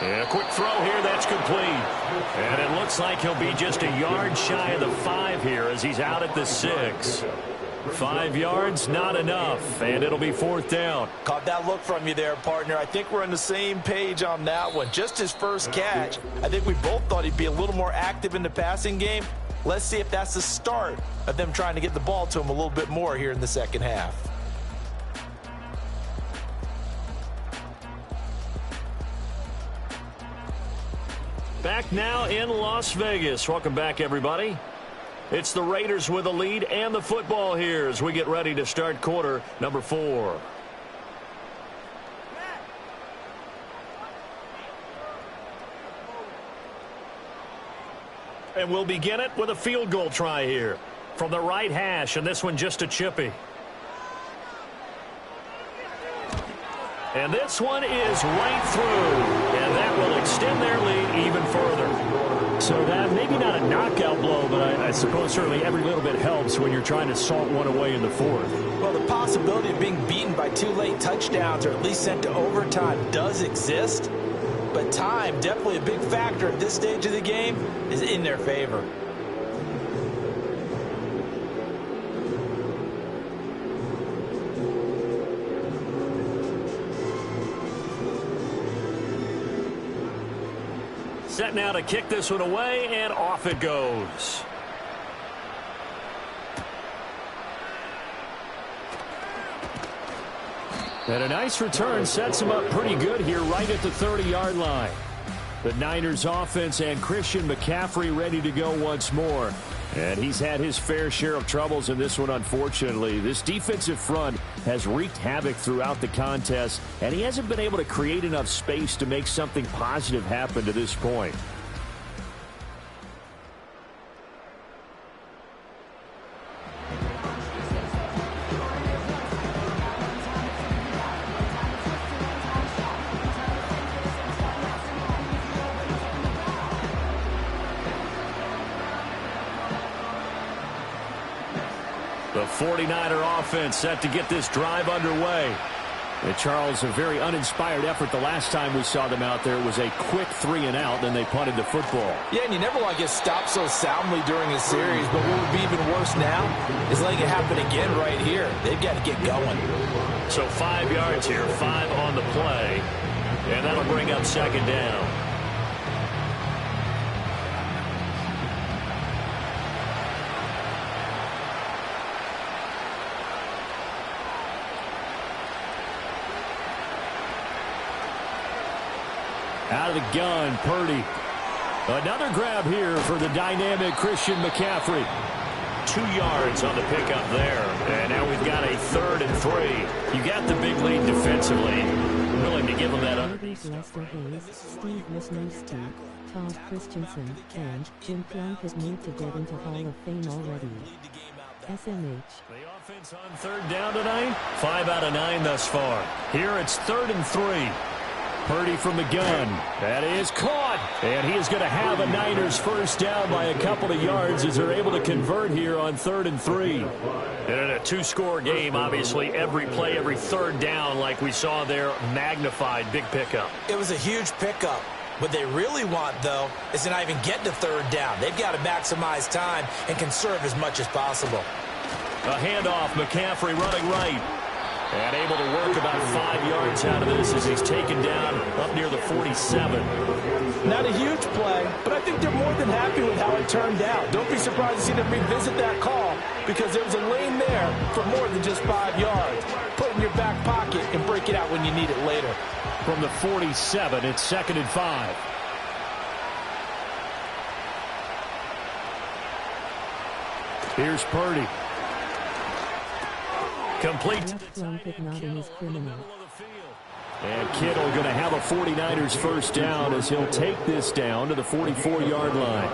And a quick throw here, that's complete. And it looks like he'll be just a yard shy of the 5 here as he's out at the 6. 5 yards, not enough, and it'll be 4th down. Caught that look from you there, partner. I think we're on the same page on that one. Just his first catch. I think we both thought he'd be a little more active in the passing game. Let's see if that's the start of them trying to get the ball to him a little bit more here in the second half. Back now in Las Vegas. Welcome back, everybody. It's the Raiders with the lead and the football here as we get ready to start quarter number 4. And we'll begin it with a field goal try here from the right hash, and this one just a chippy. And this one is right through, and that will extend their lead even further. So that maybe not a knockout blow, but I suppose certainly every little bit helps when you're trying to salt one away in the 4th. Well, the possibility of being beaten by 2 late touchdowns or at least sent to overtime does exist, but time, definitely a big factor at this stage of the game, is in their favor. Set now to kick this one away, and off it goes. And a nice return sets him up pretty good here right at the 30-yard line. The Niners offense and Christian McCaffrey ready to go once more. And he's had his fair share of troubles in this one, unfortunately. This defensive front has wreaked havoc throughout the contest, and he hasn't been able to create enough space to make something positive happen to this point. The 49er offense set to get this drive underway. And Charles, a very uninspired effort the last time we saw them out there. It was a quick 3-and-out, then they punted the football. Yeah, and you never want to get stopped so soundly during a series, but what would be even worse now is letting it happen again right here. They've got to get going. So 5 yards here, 5 on the play, and that'll bring up second down. Out of the gun, Purdy. Another grab here for the dynamic Christian McCaffrey. 2 yards on the pickup there. And now we've got a 3rd and 3. You got the big lead defensively. Willing to give them that under. Lester Hayes, Steve Wisniewski, Todd Christensen, and Jim Plunk has moved to get into Hall of Fame already. SMH. The offense on 3rd down tonight. 5 out of 9 thus far. Here it's 3rd and 3. Purdy from the gun. That is caught. And he is going to have a Niners first down by a couple of yards as they're able to convert here on 3rd and 3. And in a 2-score game, obviously, every play, every 3rd down, like we saw there, magnified. Big pickup. It was a huge pickup. What they really want, though, is to not even get to 3rd down. They've got to maximize time and conserve as much as possible. A handoff, McCaffrey running right. And able to work about 5 yards out of this as he's taken down up near the 47. Not a huge play, but I think they're more than happy with how it turned out. Don't be surprised to see them revisit that call because there was a lane there for more than just 5 yards. Put it in your back pocket and break it out when you need it later. From the 47, it's 2nd and 5. Here's Purdy. Complete. And Kittle going to have a 49ers first down as he'll take this down to the 44-yard line.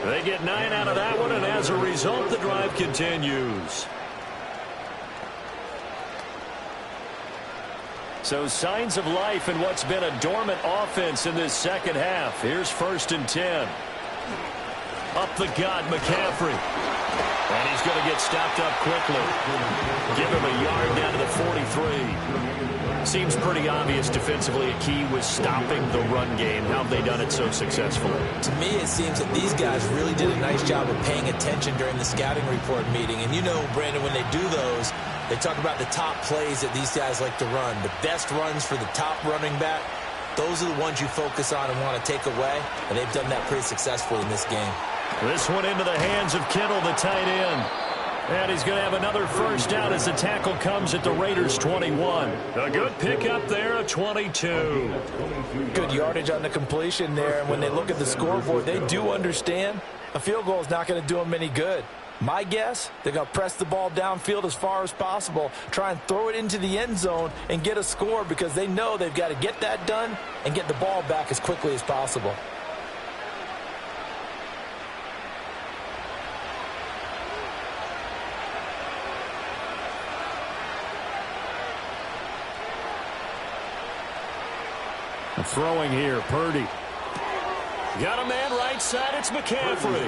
They get 9 out of that one, and as a result, the drive continues. So signs of life in what's been a dormant offense in this second half. Here's 1st and 10. Up the gut, McCaffrey. And he's going to get stopped up quickly. Give him a yard down to the 43. Seems pretty obvious defensively a key was stopping the run game. How have they done it so successfully? To me, it seems that these guys really did a nice job of paying attention during the scouting report meeting. And you know, Brandon, when they do those, they talk about the top plays that these guys like to run. The best runs for the top running back, those are the ones you focus on and want to take away. And they've done that pretty successfully in this game. This one into the hands of Kittle, the tight end. And he's going to have another first down as the tackle comes at the Raiders' 21. A good pickup there of 22. Good yardage on the completion there. And when they look at the scoreboard, they do understand a field goal is not going to do them any good. My guess, they're going to press the ball downfield as far as possible, try and throw it into the end zone and get a score because they know they've got to get that done and get the ball back as quickly as possible. Throwing here, Purdy. Got a man right side, it's McCaffrey.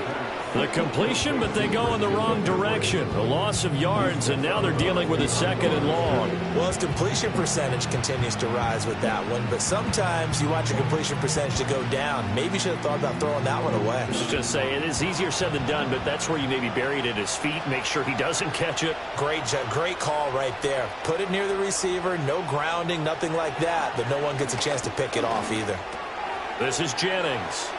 The completion, but they go in the wrong direction. A loss of yards, and now they're dealing with a 2nd and long. Well, his completion percentage continues to rise with that one, but sometimes you want your completion percentage to go down. Maybe you should have thought about throwing that one away. I was just saying, it is easier said than done, but that's where you maybe bury it at his feet, make sure he doesn't catch it. Great call right there. Put it near the receiver, no grounding, nothing like that, but no one gets a chance to pick it off either. This is Jennings.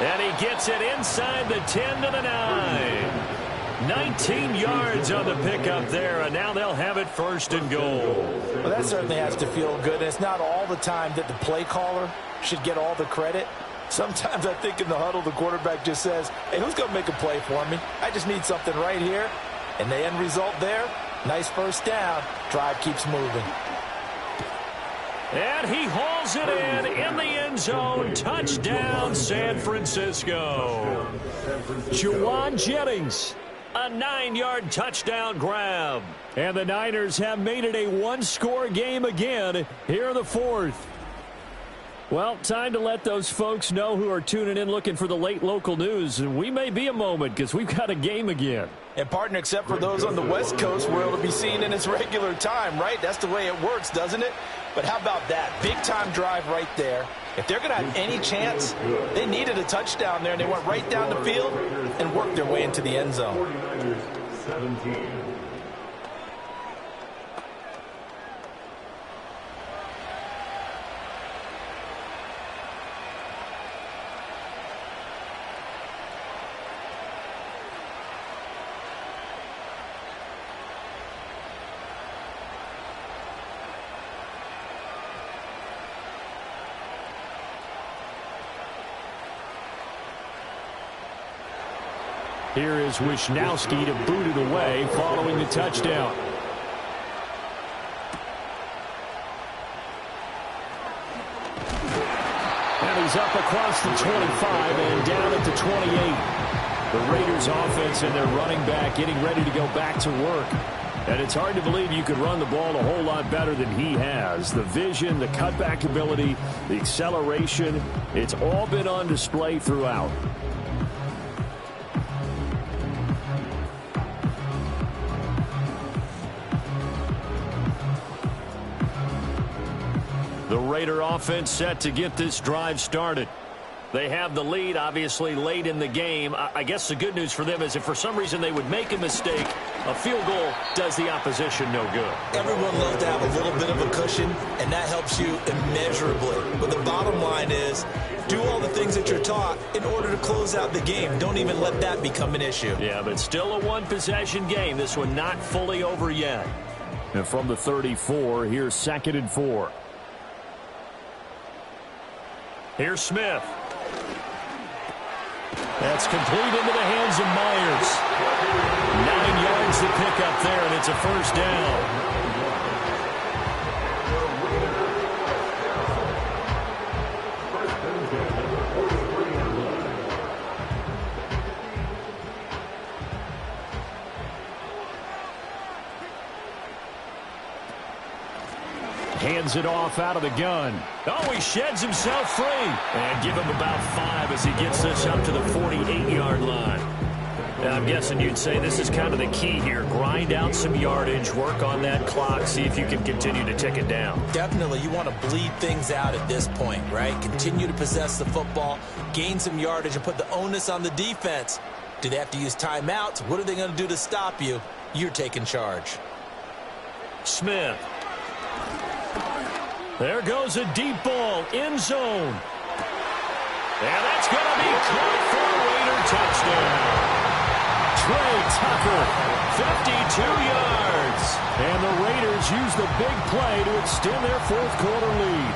And he gets it inside the 10 to the 9. 19 yards on the pickup there, and now they'll have it 1st and goal. Well, that certainly has to feel good, and it's not all the time that the play caller should get all the credit. Sometimes I think in the huddle, the quarterback just says, hey, who's going to make a play for me? I just need something right here. And the end result there, nice first down. Drive keeps moving. And he hauls it in the end zone. Touchdown, San Francisco. Jauan Jennings, a 9-yard touchdown grab. And the Niners have made it a one-score game again here in the 4th. Well, time to let those folks know who are tuning in looking for the late local news. And we may be a moment because we've got a game again. And, partner, except for those on the West Coast, where it'll be seen in its regular time, right? That's the way it works, doesn't it? But how about that? Big-time drive right there. If they're going to have any chance, they needed a touchdown there, and they went right down the field and worked their way into the end zone. 17. Here is Wisnowski to boot it away following the touchdown. And he's up across the 25 and down at the 28. The Raiders offense and their running back getting ready to go back to work. And it's hard to believe you could run the ball a whole lot better than he has. The vision, the cutback ability, the acceleration, it's all been on display throughout. The Raider offense set to get this drive started. They have the lead, obviously, late in the game. I guess the good news for them is if for some reason they would make a mistake, a field goal does the opposition no good. Everyone loves to have a little bit of a cushion, and that helps you immeasurably. But the bottom line is, do all the things that you're taught in order to close out the game. Don't even let that become an issue. Yeah, but still a one-possession game. This one not fully over yet. And from the 34, here's 2nd and 4. Here's Smith. That's complete into the hands of Myers. 9 yards to pick up there, and it's a first down. Hands it off out of the gun. Oh, he sheds himself free. And give him about 5 as he gets this up to the 48-yard line. Now, I'm guessing you'd say this is kind of the key here. Grind out some yardage, work on that clock, see if you can continue to tick it down. Definitely. You want to bleed things out at this point, right? Continue to possess the football, gain some yardage, and put the onus on the defense. Do they have to use timeouts? What are they going to do to stop you? You're taking charge. Smith. There goes a deep ball, end zone. And that's going to be caught for a Raider touchdown. Trey Tucker, 52 yards. And the Raiders use the big play to extend their fourth quarter lead.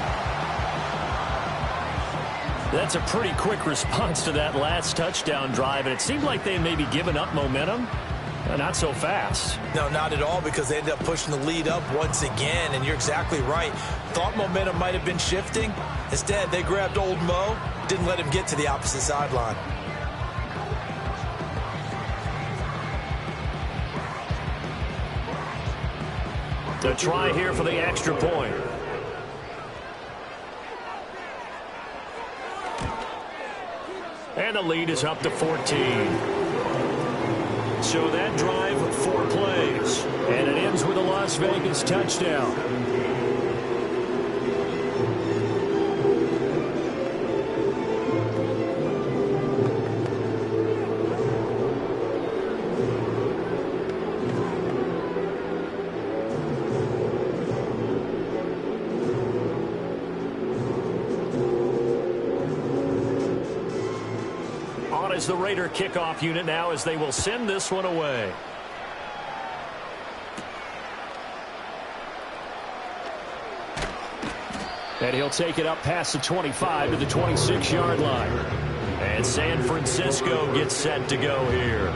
That's a pretty quick response to that last touchdown drive, and it seemed like they may be giving up momentum. Not so fast. No, not at all, because they ended up pushing the lead up once again, and you're exactly right. Thought momentum might have been shifting. Instead, they grabbed old Mo, didn't let him get to the opposite sideline. The try here for the extra point. And the lead is up to 14. So that drive, 4 plays. And it ends with a Las Vegas touchdown. Is the Raider kickoff unit now as they will send this one away. And he'll take it up past the 25 to the 26-yard line. And San Francisco gets set to go here.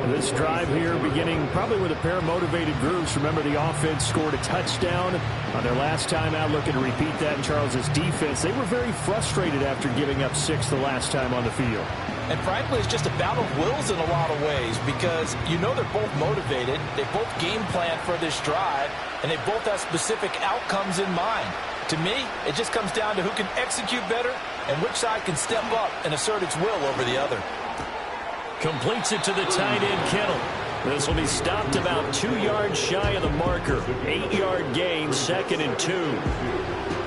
This drive here beginning probably with a pair of motivated groups. Remember, the offense scored a touchdown on their last time out. Looking to repeat that in Charles's defense. They were very frustrated after giving up 6 the last time on the field. And frankly, it's just a battle of wills in a lot of ways, because you know they're both motivated, they both game plan for this drive, and they both have specific outcomes in mind. To me, it just comes down to who can execute better and which side can step up and assert its will over the other. Completes it to the tight end, Kittle. This will be stopped about 2 yards shy of the marker. 8-yard gain, 2nd and 2.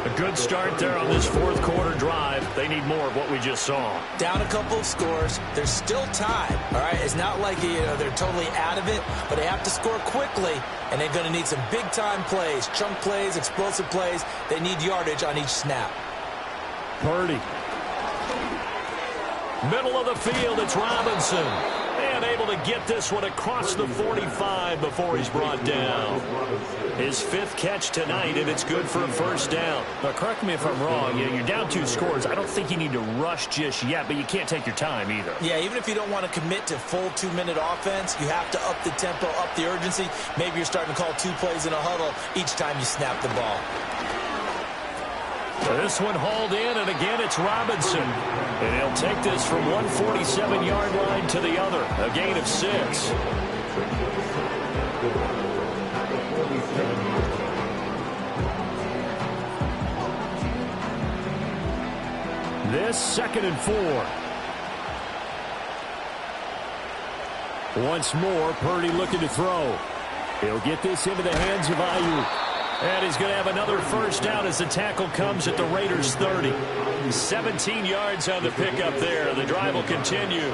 A good start there on this fourth quarter drive. They need more of what we just saw. Down a couple of scores. They're still tied. All right, it's not like they're totally out of it, but they have to score quickly, and they're going to need some big-time plays, chunk plays, explosive plays. They need yardage on each snap. Purdy. Middle of the field, it's Robinson. And able to get this one across the 45 before he's brought down. His 5th catch tonight, and it's good for a first down. Now, correct me if I'm wrong. You're down 2 scores. I don't think you need to rush just yet, but you can't take your time either. Yeah, even if you don't want to commit to full 2-minute offense, you have to up the tempo, up the urgency. Maybe you're starting to call 2 plays in a huddle each time you snap the ball. This one hauled in, and again it's Robinson. And he'll take this from 147-yard line to the other. A gain of 6. This 2nd and 4. Once more, Purdy looking to throw. He'll get this into the hands of Ayuk. And he's going to have another first down as the tackle comes at the Raiders' 30. 17 yards on the pickup there. The drive will continue.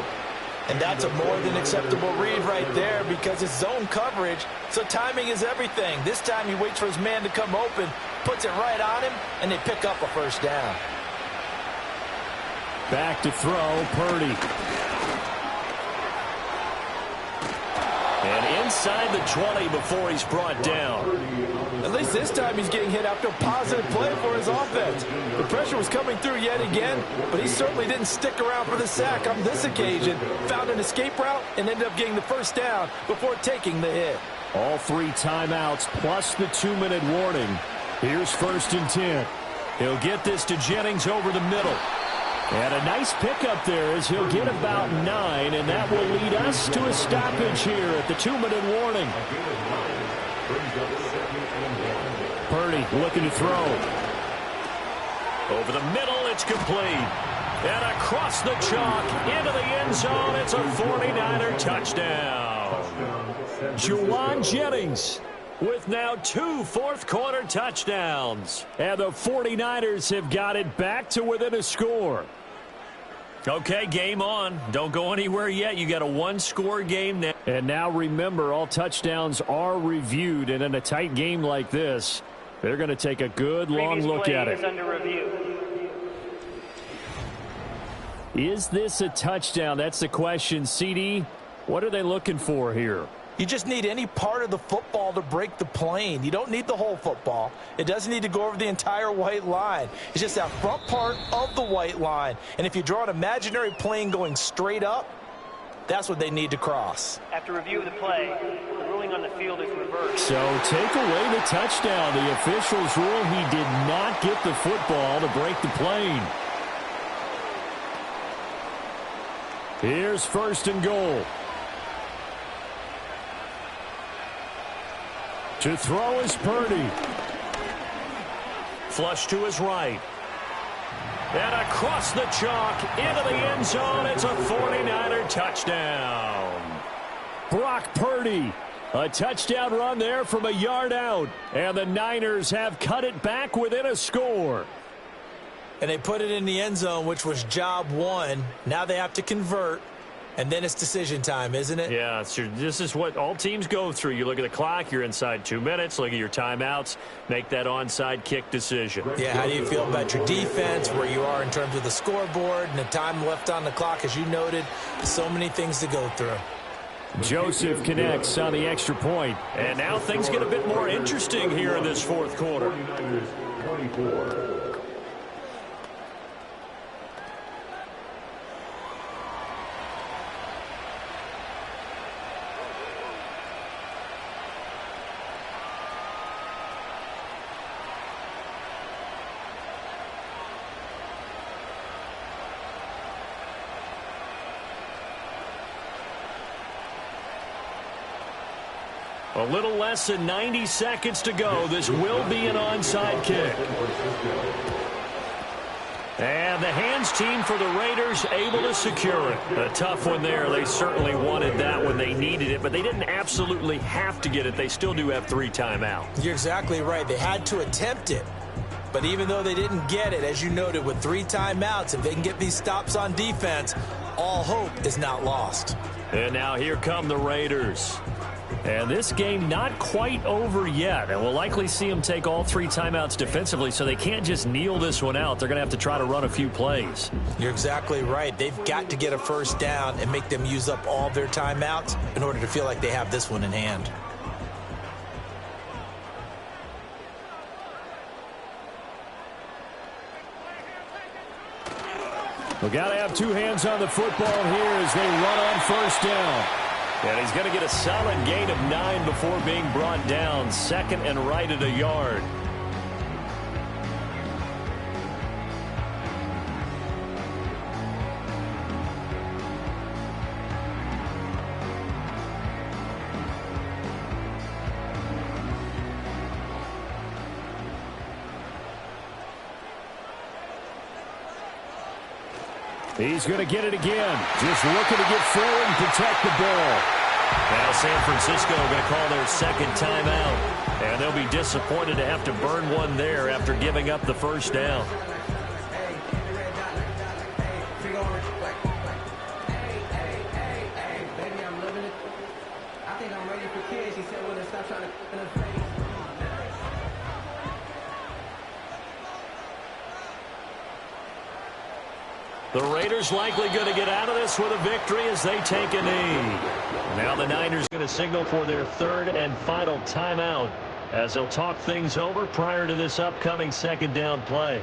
And that's a more than acceptable read right there, because it's zone coverage, so timing is everything. This time he waits for his man to come open, puts it right on him, and they pick up a first down. Back to throw, Purdy. And inside the 20 before he's brought down. At least this time he's getting hit after a positive play for his offense. The pressure was coming through yet again, but he certainly didn't stick around for the sack on this occasion. Found an escape route and ended up getting the first down before taking the hit. All 3 timeouts plus the 2-minute warning. Here's 1st and 10. He'll get this to Jennings over the middle. And a nice pickup there as he'll get about 9, and that will lead us to a stoppage here at the 2-minute warning. Purdy looking to throw. Over the middle, it's complete. And across the chalk, into the end zone, it's a 49er touchdown. Jauan Jennings with now 2 fourth-quarter touchdowns. And the 49ers have got it back to within a score. Okay, game on. Don't go anywhere yet. You got a 1-score game now. And now remember, all touchdowns are reviewed. And in a tight game like this, they're going to take a good long look at it. Under review. Is this a touchdown? That's the question. CD, What are they looking for here? You just need any part of the football to break the plane. You don't need the whole football. It doesn't need to go over the entire white line. It's just that front part of the white line. And if you draw an imaginary plane going straight up, that's what they need to cross. After review of the play, the ruling on the field is reversed. So take away the touchdown. The officials rule he did not get the football to break the plane. Here's 1st and goal. To throw is Purdy. Flush to his right. And across the chalk into the end zone. It's a 49er touchdown. Brock Purdy. A touchdown run there from a yard out. And the Niners have cut it back within a score. And they put it in the end zone, which was job one. Now they have to convert. And then it's decision time, isn't it? Yeah, this is what all teams go through. You look at the clock, you're inside 2 minutes, look at your timeouts, make that onside kick decision. Yeah, how do you feel about your defense, where you are in terms of the scoreboard, and the time left on the clock, as you noted, so many things to go through. Joseph connects on the extra point. And now things get a bit more interesting here in this 4th quarter. 24. A little less than 90 seconds to go. This will be an onside kick. And the hands team for the Raiders able to secure it. A tough one there. They certainly wanted that when they needed it, but they didn't absolutely have to get it. They still do have 3 timeouts. You're exactly right. They had to attempt it. But even though they didn't get it, as you noted, with 3 timeouts, if they can get these stops on defense, all hope is not lost. And now here come the Raiders. And this game not quite over yet. And we'll likely see them take all 3 timeouts defensively, so they can't just kneel this one out. They're going to have to try to run a few plays. You're exactly right. They've got to get a first down and make them use up all their timeouts in order to feel like they have this one in hand. We've got to have 2 hands on the football here as they run on first down. And he's going to get a solid gain of 9 before being brought down. 2nd and right at a yard. He's going to get it again. Just looking to get forward and protect the ball. Now San Francisco going to call their 2nd timeout. And they'll be disappointed to have to burn one there after giving up the first down. The Raiders likely going to get out of this with a victory as they take a knee. Now the Niners going to signal for their 3rd and final timeout as they'll talk things over prior to this upcoming 2nd down play.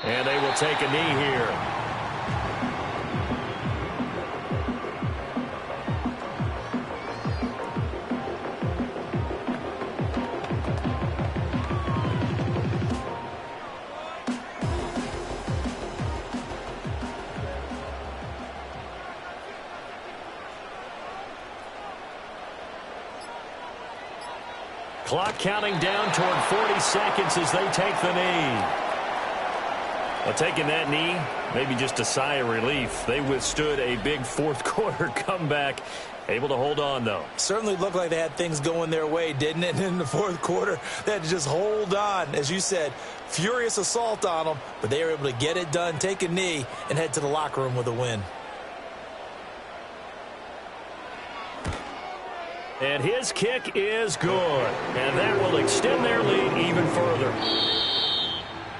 And they will take a knee here. Clock counting down toward 40 seconds as they take the knee. Well, taking that knee, maybe just a sigh of relief. They withstood a big 4th quarter comeback. Able to hold on, though. Certainly looked like they had things going their way, didn't it? In the 4th quarter, they had to just hold on. As you said, furious assault on them, but they were able to get it done, take a knee, and head to the locker room with a win. And his kick is good. And that will extend their lead even further.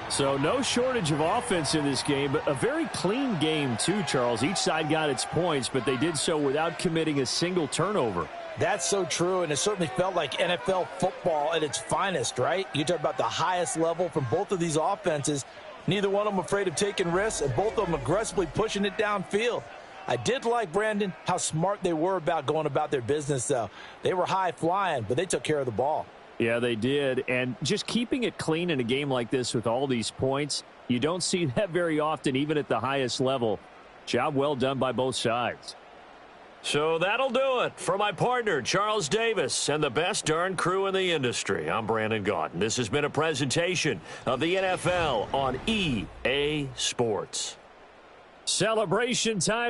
So no shortage of offense in this game, but a very clean game too, Charles. Each side got its points, but they did so without committing a single turnover. That's so true, and it certainly felt like NFL football at its finest, right? You talk about the highest level from both of these offenses. Neither one of them afraid of taking risks, and both of them aggressively pushing it downfield. I did like, Brandon, how smart they were about going about their business, though. They were high flying, but they took care of the ball. Yeah, they did. And just keeping it clean in a game like this with all these points, you don't see that very often, even at the highest level. Job well done by both sides. So that'll do it for my partner, Charles Davis, and the best darn crew in the industry. I'm Brandon Gaudin. This has been a presentation of the NFL on EA Sports. Celebration time.